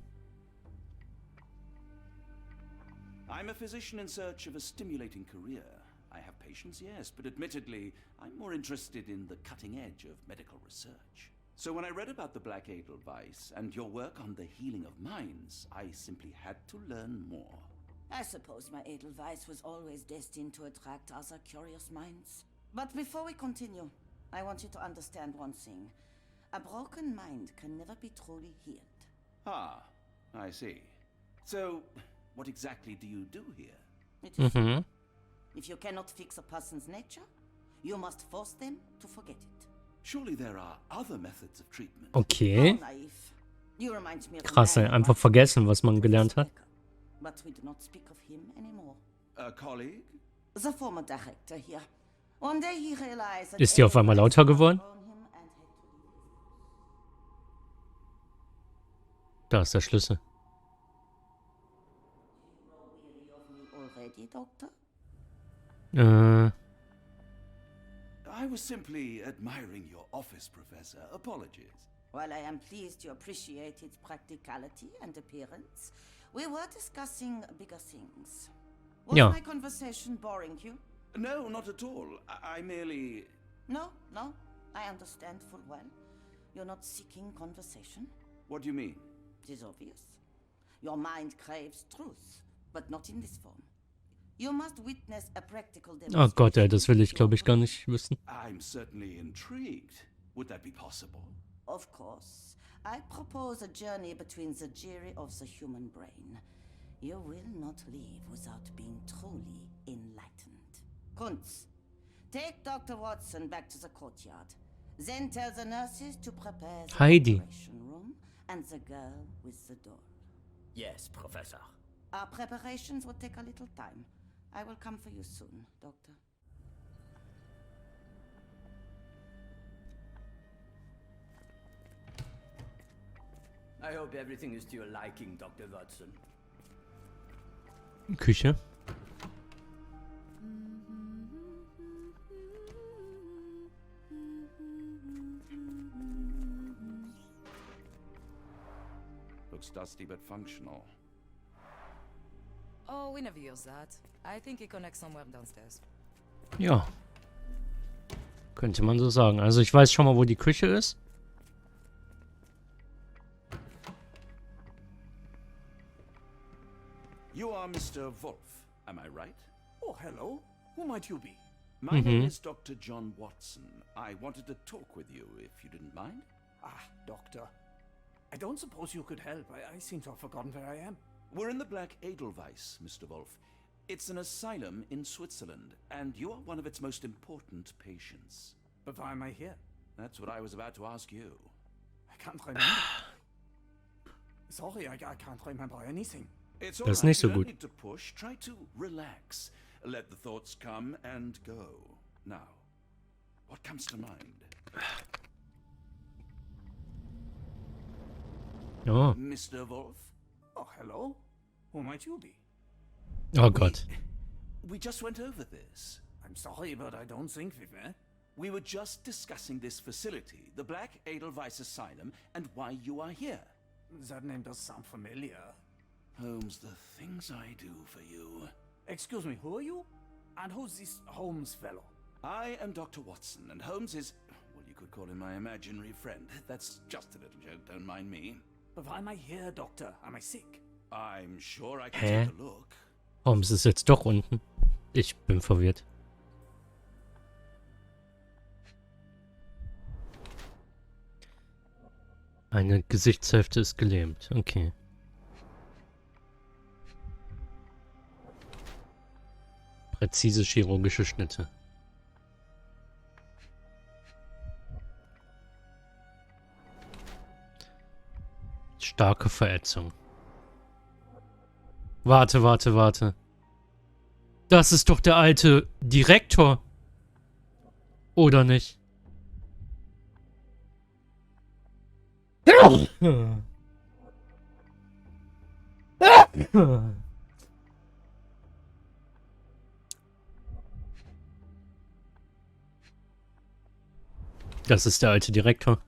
I'm a physician in search of a stimulating career. I have patients, yes, but admittedly, I'm more interested in the cutting edge of medical research. So when I read about the Black Edelweiss and your work on the healing of minds, I simply had to learn more. I suppose my Edelweiss was always destined to attract other curious minds. But before we continue, I want you to understand one thing. A broken mind can never be truly healed. Ah, I see. So, what exactly do you do here? It is simple. If you cannot fix a person's nature, you must force them to forget it. Surely there are other methods of treatment. Okay. How naive. You remind me of a Krass, ey. man Einfach who vergessen, was man gelernt hat. But we do not speak of him anymore. A colleague? The former director here. One day he realized that Ist die auf einmal lauter geworden? Da ist der Schlüssel. Already, Doctor? I was simply admiring your office, Professor. Apologies. While I am pleased you appreciate its practicality and appearance, we were discussing bigger things. Was Ja. my conversation boring you? No, not at all. I merely... No, I understand full well. You're not seeking conversation. What do you mean? It is obvious. Your mind craves truth, but not in this form. You must witness a practical Oh Gott, ey, das will ich, glaube ich, gar nicht wissen. I'm certainly intrigued. Would that be possible? Of course. I propose a journey between the jury of the human brain. You will not leave without being truly enlightened. Kunz, take Dr. Watson back to the courtyard. Then tell the nurses to prepare the Heidi. operation room and the girl with the doll. Yes, Professor. Our preparations will take a little time. I will come for you soon, Doctor. I hope everything is to your liking, Dr. Watson. Küche. Looks dusty but functional. Oh, we never use that. I think it connects somewhere downstairs. Ja. Könnte man so sagen. Also ich weiß schon mal, wo die Küche ist. You are Mr. Wolf, am I right? Oh, hello. Who might you be? My name is Dr. John Watson. I wanted to talk with you, if you didn't mind. Ah, doctor. I don't suppose you could help. I seem to have forgotten where I am. We're in the Black Edelweiss, Mr. Wolf. It's an asylum in Switzerland, and you are one of its most important patients. But why am I here? That's what I was about to ask you. I can't remember. Sorry, I can't remember anything. It's all Das ist right. nicht so You don't gut. need to push. Try to relax. Let the thoughts come and go. Now, what comes to mind? Oh. Mr. Wolf? Oh, hello. Who might you be? Oh Gott. We just went over this. I'm sorry, but I don't think we were. We were just discussing this facility, the Black Edelweiss Asylum, and why you are here. That name does sound familiar. Holmes, the things I do for you. Excuse me, who are you? And who's this Holmes fellow? I am Dr. Watson, and Holmes is, well, you could call him my imaginary friend. That's just a little joke, don't mind me. But why am I here, doctor? Am I sick? I'm sure I can Hä? take a look. Holmes ist jetzt doch unten. Ich bin verwirrt. Eine Gesichtshälfte ist gelähmt. Okay. Präzise chirurgische Schnitte. Starke Verätzung. Warte. Das ist doch der alte Direktor. Oder nicht? Das ist der alte Direktor.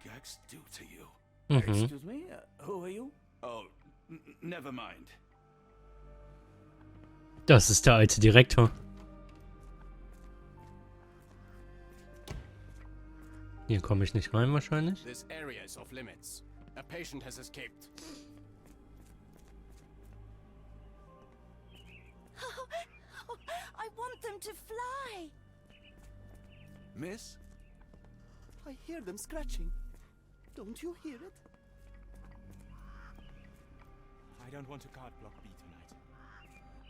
Gygax do to you? Mhm. Excuse me? Who are you? Oh, never mind. Das ist der alte Direktor. Hier komme ich nicht rein wahrscheinlich. This area is off limits. A patient has escaped. I want them to fly. Miss? I hear them scratching. Don't you hear it? I don't want to card block B tonight.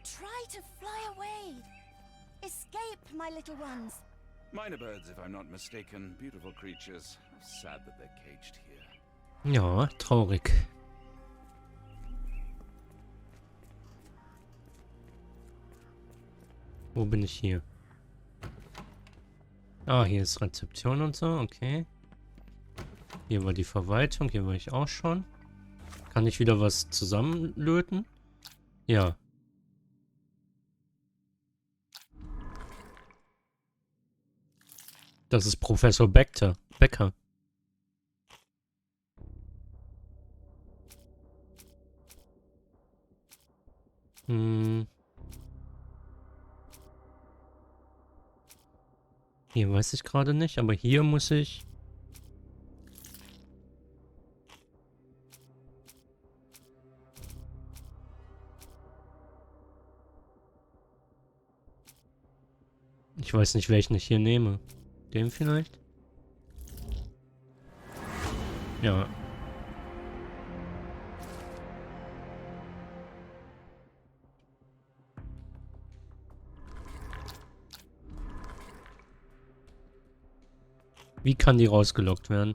Try to fly away. Escape, my little ones. Minor birds, if I'm not mistaken. Beautiful creatures. Sad that they're caged here. Ja, traurig. Wo bin ich hier? Ah, hier ist Rezeption und so, okay. Hier war die Verwaltung, hier war ich auch schon. Kann ich wieder was zusammenlöten? Ja. Das ist Professor Becker. Hier weiß ich gerade nicht, aber hier muss ich... Ich weiß nicht, welchen ich hier nehme. Den vielleicht? Ja. Wie kann die rausgelockt werden?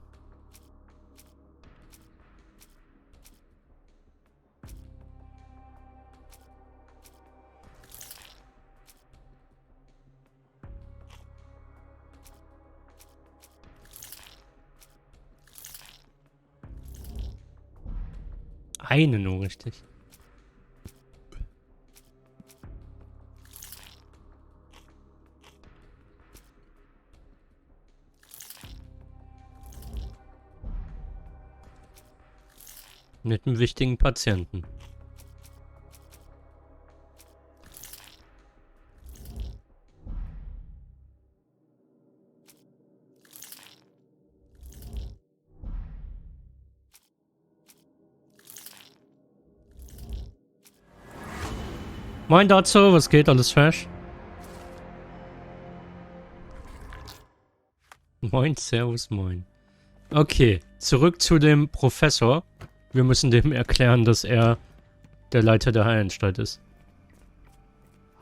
Eine nur richtig. Mit einem wichtigen Patienten. Moin dazu, was geht? Alles fresh? Moin, servus, moin. Okay, zurück zu dem Professor. Wir müssen dem erklären, dass er der Leiter der Heilanstalt ist.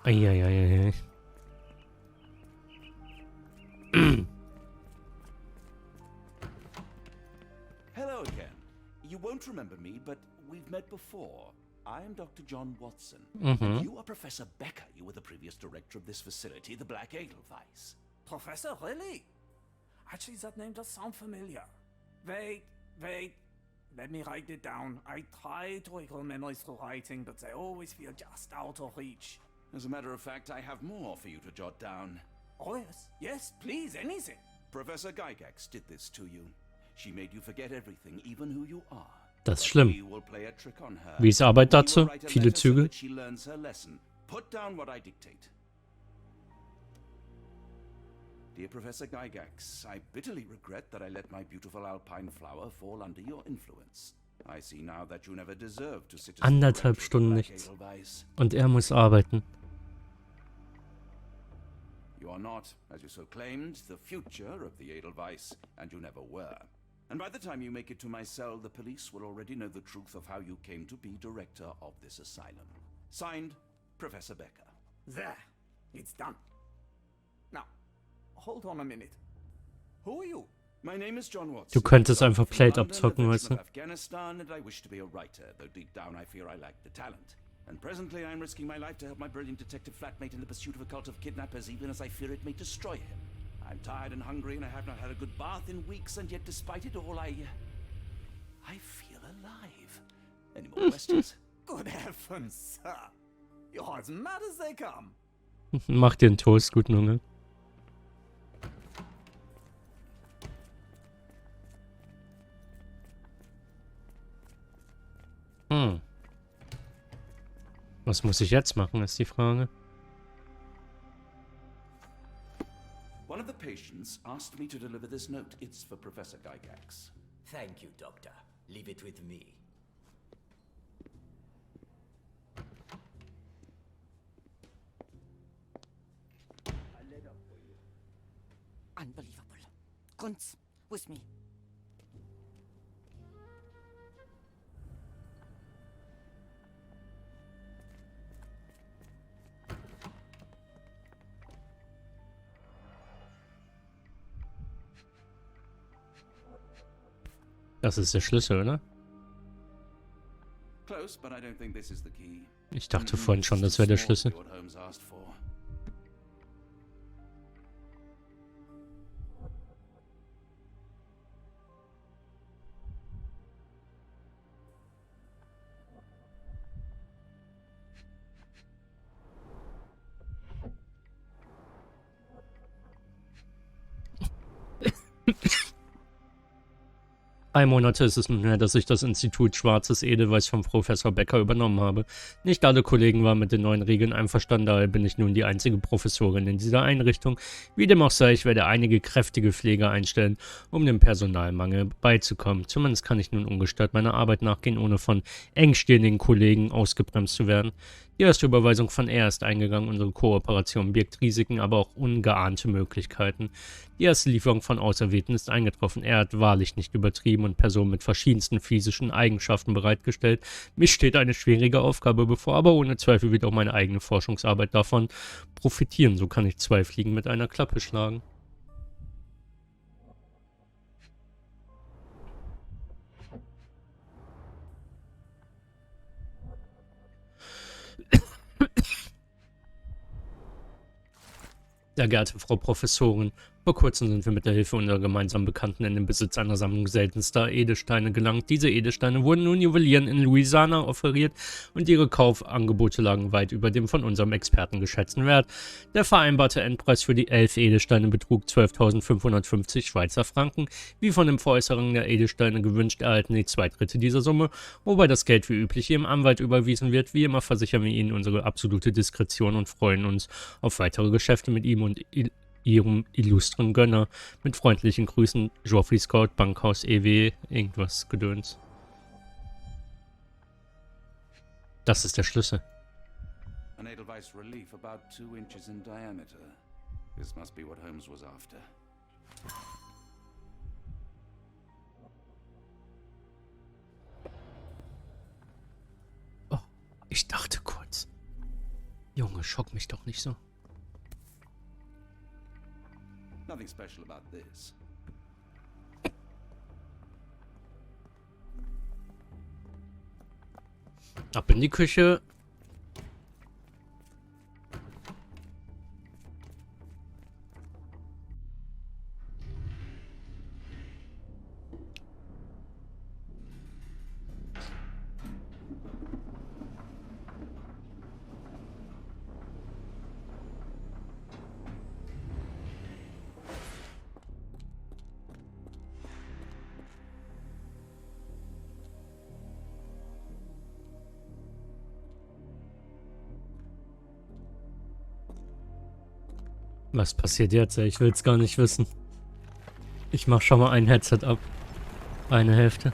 Eieieiei. Hello again. You won't remember me, but we've met before. I'm Dr. John Watson. And you are Professor Becker. You were the previous director of this facility, the Black Edelweiss. Professor, really? Actually, that name does sound familiar. Wait. Let me write it down. I try to recall memories through writing, but they always feel just out of reach. As a matter of fact, I have more for you to jot down. Oh, yes. Yes, please, anything. Professor Gygax did this to you. She made you forget everything, even who you are. Das ist schlimm. We will play a trick on her. Wie ist Arbeit dazu? Viele Züge. She learns her lesson. Put down what I dictate. Dear Professor Gygax, I bitterly regret that I let my beautiful alpine flower fall under your influence. I see now that you never deserved to sit as Anderthalb Stunden nichts. Und er muss arbeiten. You are not, as you so claimed, the future of the Edelweiss, and you never were. And by the time you make it to my cell, the police will already know the truth of how you came to be director of this asylum. Signed, Professor Becker. There. It's done. Now, hold on a minute. Who are you? My name is John Watson. Du könntest einfach Plate abzocken, weißt du? Afghanistan, and I wish to be a writer, though deep down I fear I lack the talent. And presently I'm risking my life to help my brilliant detective flatmate in the pursuit of a cult of kidnappers, even as I fear it may destroy him. I'm tired and hungry, and I have not had a good bath in weeks, and yet despite it all, I feel alive. Any more questions? Good heavens, sir. You're as mad as they come. Mach dir einen Toast, guten Hunger. Was muss ich jetzt machen, ist die Frage. One of the patients asked me to deliver this note. It's for Professor Gygax. Thank you, Doctor. Leave it with me. Unbelievable. Grunz, with me. Das ist der Schlüssel, oder? Close, but I don't think this is the key. Ich dachte vorhin schon, das wäre der Schlüssel. What Holmes asked for. Drei Monate ist es nun her, dass ich das Institut Schwarzes Edelweiß von Professor Becker übernommen habe. Nicht alle Kollegen waren mit den neuen Regeln einverstanden, daher bin ich nun die einzige Professorin in dieser Einrichtung. Wie dem auch sei, ich werde einige kräftige Pfleger einstellen, um dem Personalmangel beizukommen. Zumindest kann ich nun ungestört meiner Arbeit nachgehen, ohne von engstehenden Kollegen ausgebremst zu werden. Die erste Überweisung von R ist eingegangen. Unsere Kooperation birgt Risiken, aber auch ungeahnte Möglichkeiten. Die erste Lieferung von Auserwählten ist eingetroffen. Er hat wahrlich nicht übertrieben und Personen mit verschiedensten physischen Eigenschaften bereitgestellt. Mir steht eine schwierige Aufgabe bevor, aber ohne Zweifel wird auch meine eigene Forschungsarbeit davon profitieren. So kann ich 2 Fliegen mit einer Klappe schlagen. Sehr geehrte Frau Professorin, vor kurzem sind wir mit der Hilfe unserer gemeinsamen Bekannten in den Besitz einer Sammlung seltenster Edelsteine gelangt. Diese Edelsteine wurden nun Juwelieren in Louisiana offeriert und ihre Kaufangebote lagen weit über dem von unserem Experten geschätzten Wert. Der vereinbarte Endpreis für die 11 Edelsteine betrug 12.550 Schweizer Franken. Wie von dem Veräußerung der Edelsteine gewünscht, erhalten die 2/3 dieser Summe, wobei das Geld wie üblich Ihrem Anwalt überwiesen wird. Wie immer versichern wir Ihnen unsere absolute Diskretion und freuen uns auf weitere Geschäfte mit ihm und Ihrem illustren Gönner. Mit freundlichen Grüßen, Geoffrey Scout, Bankhaus EW, irgendwas Gedöns. Das ist der Schlüssel. An Edelweiss relief about 2 inches in diameter. This must be what Holmes was after. Oh, ich dachte kurz. Junge, schock mich doch nicht so. Nothing special about this. Ab in die Küche. Was passiert jetzt? Ich will es gar nicht wissen. Ich mach schon mal ein Headset ab. Eine Hälfte.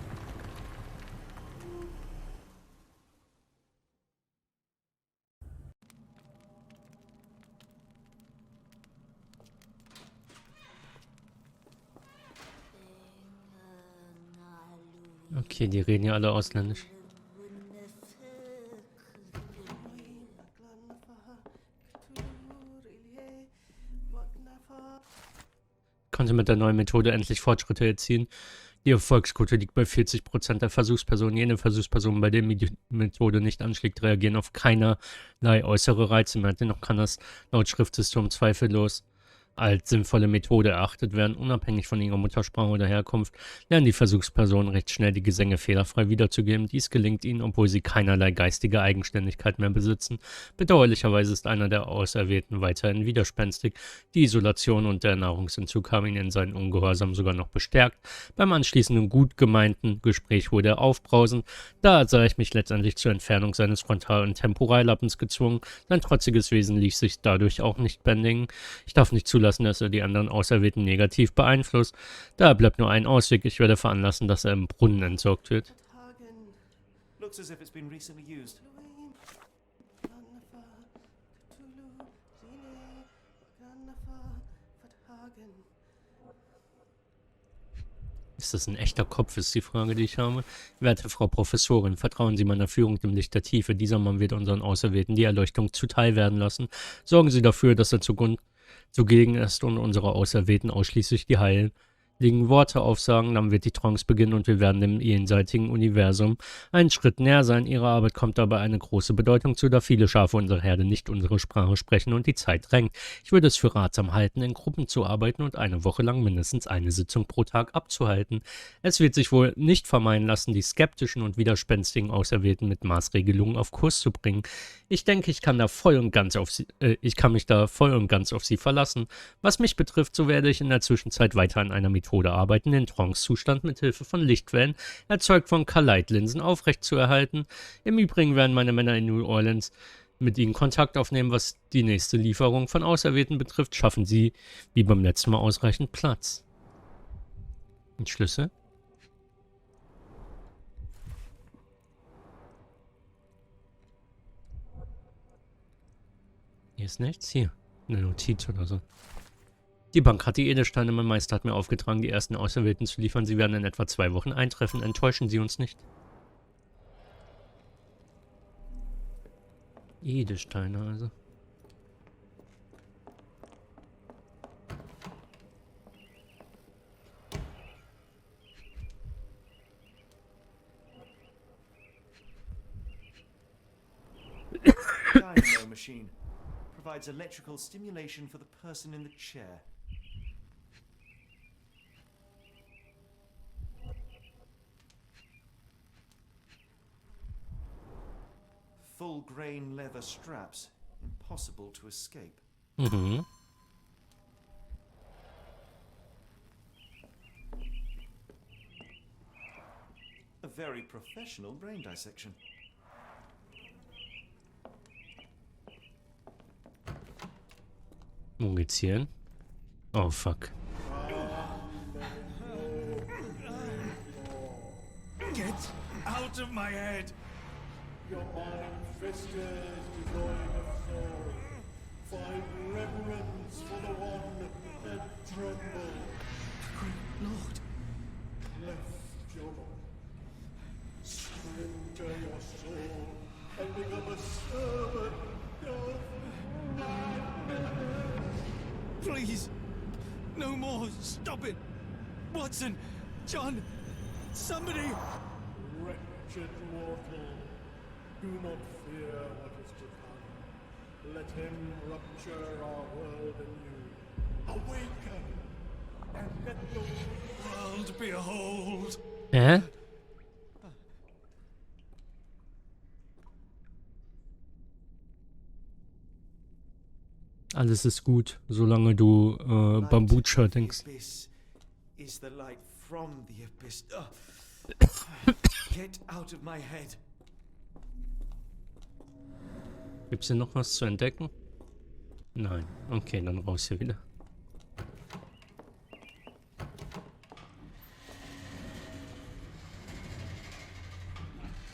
Okay, die reden ja alle ausländisch. Konnte mit der neuen Methode endlich Fortschritte erzielen. Die Erfolgsquote liegt bei 40% der Versuchspersonen. Jene Versuchspersonen, bei denen die Methode nicht anschlägt, reagieren auf keinerlei äußere Reize mehr. Dennoch kann das laut Schriftsystem zweifellos als sinnvolle Methode erachtet werden, unabhängig von ihrer Muttersprache oder Herkunft, lernen die Versuchspersonen recht schnell die Gesänge fehlerfrei wiederzugeben. Dies gelingt ihnen, obwohl sie keinerlei geistige Eigenständigkeit mehr besitzen. Bedauerlicherweise ist einer der Auserwählten weiterhin widerspenstig. Die Isolation und der Nahrungsentzug haben ihn in seinen Ungehorsam sogar noch bestärkt. Beim anschließenden gut gemeinten Gespräch wurde er aufbrausend. Da sah ich mich letztendlich zur Entfernung seines Frontal- und Temporallappens gezwungen. Sein trotziges Wesen ließ sich dadurch auch nicht bändigen. Ich darf nicht zulassen, dass er die anderen Auserwählten negativ beeinflusst. Da bleibt nur ein Ausweg. Ich werde veranlassen, dass er im Brunnen entsorgt wird. Looks as if it's been recently used. Ist das ein echter Kopf, ist die Frage, die ich habe. Werte Frau Professorin, vertrauen Sie meiner Führung dem Licht der Tiefe. Dieser Mann wird unseren Auserwählten die Erleuchtung zuteil werden lassen. Sorgen Sie dafür, dass er zugegen ist und unsere Auserwählten ausschließlich die heiligen Worte aufsagen, dann wird die Trance beginnen und wir werden dem jenseitigen Universum einen Schritt näher sein. Ihre Arbeit kommt dabei eine große Bedeutung zu, da viele Schafe unserer Herde nicht unsere Sprache sprechen und die Zeit drängt. Ich würde es für ratsam halten, in Gruppen zu arbeiten und eine Woche lang mindestens eine Sitzung pro Tag abzuhalten. Es wird sich wohl nicht vermeiden lassen, die skeptischen und widerspenstigen Auserwählten mit Maßregelungen auf Kurs zu bringen. Ich denke, ich kann mich da voll und ganz auf sie verlassen. Was mich betrifft, so werde ich in der Zwischenzeit weiter an einer Methode arbeiten, den Trance-Zustand mit Hilfe von Lichtquellen, erzeugt von Kaleidlinsen, aufrechtzuerhalten. Im Übrigen werden meine Männer in New Orleans mit ihnen Kontakt aufnehmen, was die nächste Lieferung von Auserwählten betrifft. Schaffen sie, wie beim letzten Mal, ausreichend Platz. Ein Schlüssel? Hier ist nichts. Hier. Eine Notiz oder so. Die Bank hat die Edelsteine. Mein Meister hat mir aufgetragen, die ersten Auserwählten zu liefern. Sie werden in etwa 2 Wochen eintreffen. Enttäuschen Sie uns nicht. Edelsteine also. Dynamo machine provides electrical stimulation for the person in the chair. Full grain leather straps, impossible to escape. Mhm. A very professional brain dissection. Wo geht's hier hin? Oh, fuck. Get out of my head! Your mind festers, devoid of soul. Find reverence for the one that trembled. Lord! Left your surrender your soul and become a servant of Please! No more! Stop it! Watson! John! Somebody! wretched mortal. Do not fear what is to come. Let him rupture our world anew. Awaken and let the World behold! Hä? Alles ist gut, solange du Bambucha denkst. Is the light from the abyss. Get out of my head. Gibt's hier noch was zu entdecken? Nein. Okay, dann raus hier wieder.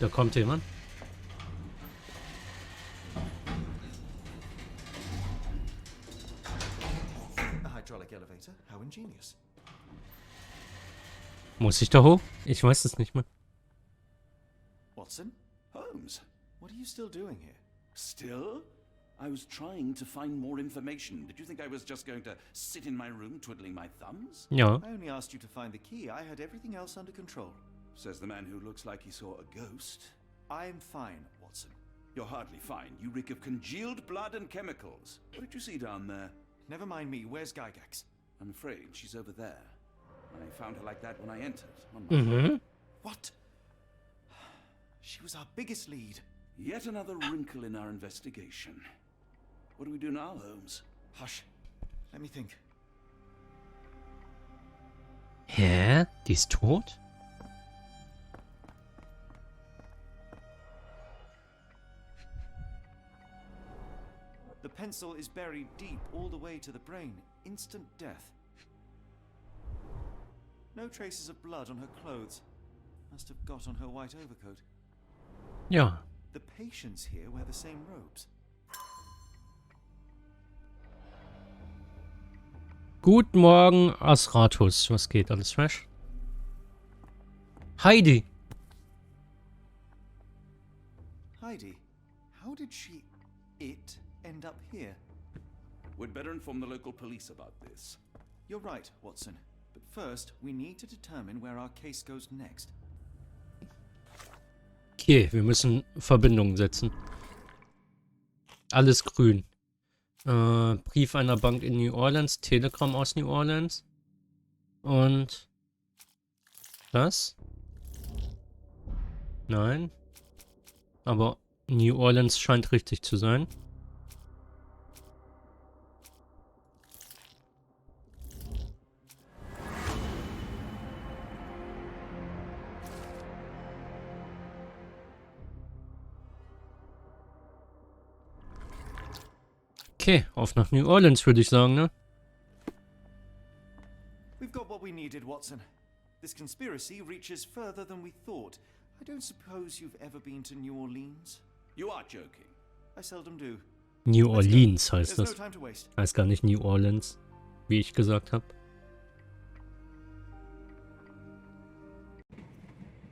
Da kommt jemand. A hydraulic elevator? How ingenious. Muss ich da hoch? Ich weiß es nicht mehr. Watson? Holmes, What are you still doing here? still? I was trying to find more information. Did you think I was just going to sit in my room twiddling my thumbs? Ja. I only asked you to find the key. I had everything else under control. Says the man who looks like he saw a ghost. I'm fine, Watson. You're hardly fine. You reek of congealed blood and chemicals. What did you see down there? Never mind me. Where's Gygax? I'm afraid she's over there. I found her like that when I entered. On my What? She was our biggest lead. Yet another wrinkle in our investigation. What do we do now, Holmes? Hush. Let me think. Hä? Die ist tot? The pencil is buried deep all the way to the brain. Instant death. No traces of blood on her clothes. Must have got on her white overcoat. Ja. The patients here wear the same robes. Guten Morgen, Asratus. Was geht? Alles fresh? Heidi! Heidi, how did it end up here? We'd better inform the local police about this. You're right, Watson. But first, we need to determine where our case goes next. Okay, wir müssen Verbindungen setzen. Alles grün. Brief einer Bank in New Orleans, Telegramm aus New Orleans. Und das? Nein. Aber New Orleans scheint richtig zu sein. Okay, auf nach New Orleans, würde ich sagen, ne? We've got what we needed, Watson. This conspiracy reaches further than we thought. I don't suppose you've ever been to New Orleans? You are joking. I seldom do. New Orleans heißt das. Heißt gar nicht New Orleans, wie ich gesagt habe.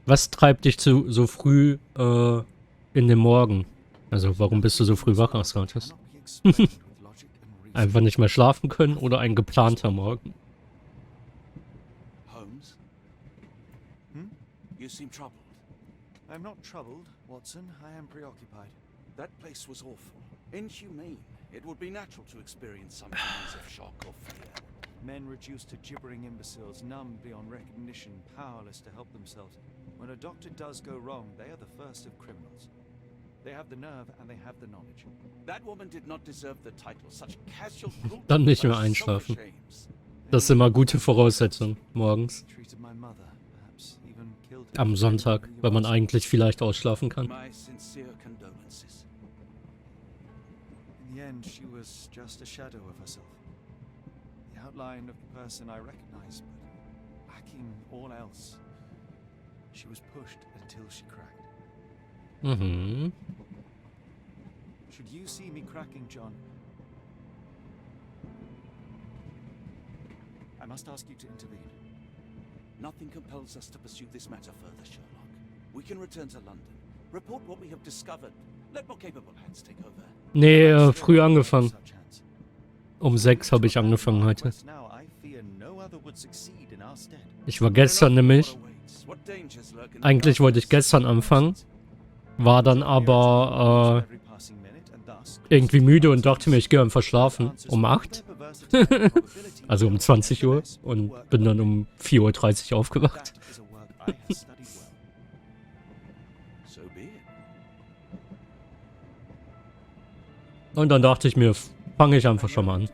Was treibt dich so früh in den Morgen? Also warum bist du so früh wach, Asratus? Einfach nicht mehr schlafen können oder ein geplanter Morgen? Holmes? You seem troubled. I'm not troubled, Watson. I am preoccupied. That place was awful. Inhumane. It would be natural to experience some feelings of shock or fear. Men reduced to gibbering imbeciles, numb beyond recognition, powerless to help themselves. When a doctor does go wrong, they are the first of criminals. They have the nerve and they have the knowledge. That woman did not deserve the title. Such casual cruelty. Dann nicht mehr einschlafen. Das sind immer gute Voraussetzungen morgens. Am Sonntag, weil man eigentlich vielleicht ausschlafen kann. My sincere condolences. In the end, she was just a shadow of herself. The outline of the person I recognize, but lacking all else. She was pushed until she cracked. Mhm. Should you see me cracking, John, I must ask you to intervene. Nothing compels us to pursue this matter further, Sherlock. We can return to London. Report what we have discovered. Let more capable hands take over. Nee, früh angefangen. Um 6 habe ich angefangen heute. Ich war gestern nämlich. Eigentlich wollte ich gestern anfangen. War dann aber irgendwie müde und dachte mir, ich gehe einfach schlafen. Um 8. Also um 20 Uhr. Und bin dann um 4:30 Uhr aufgewacht. Und dann dachte ich mir, fange ich einfach schon mal an.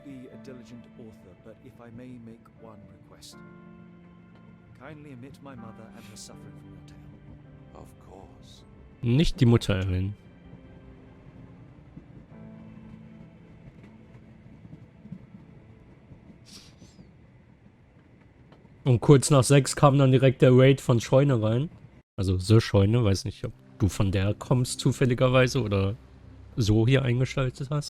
Nicht die Mutter erwähnen. Und kurz nach 6 kam dann direkt der Raid von Scheune rein. Also The Scheune, weiß nicht, ob du von der kommst zufälligerweise oder so hier eingeschaltet hast.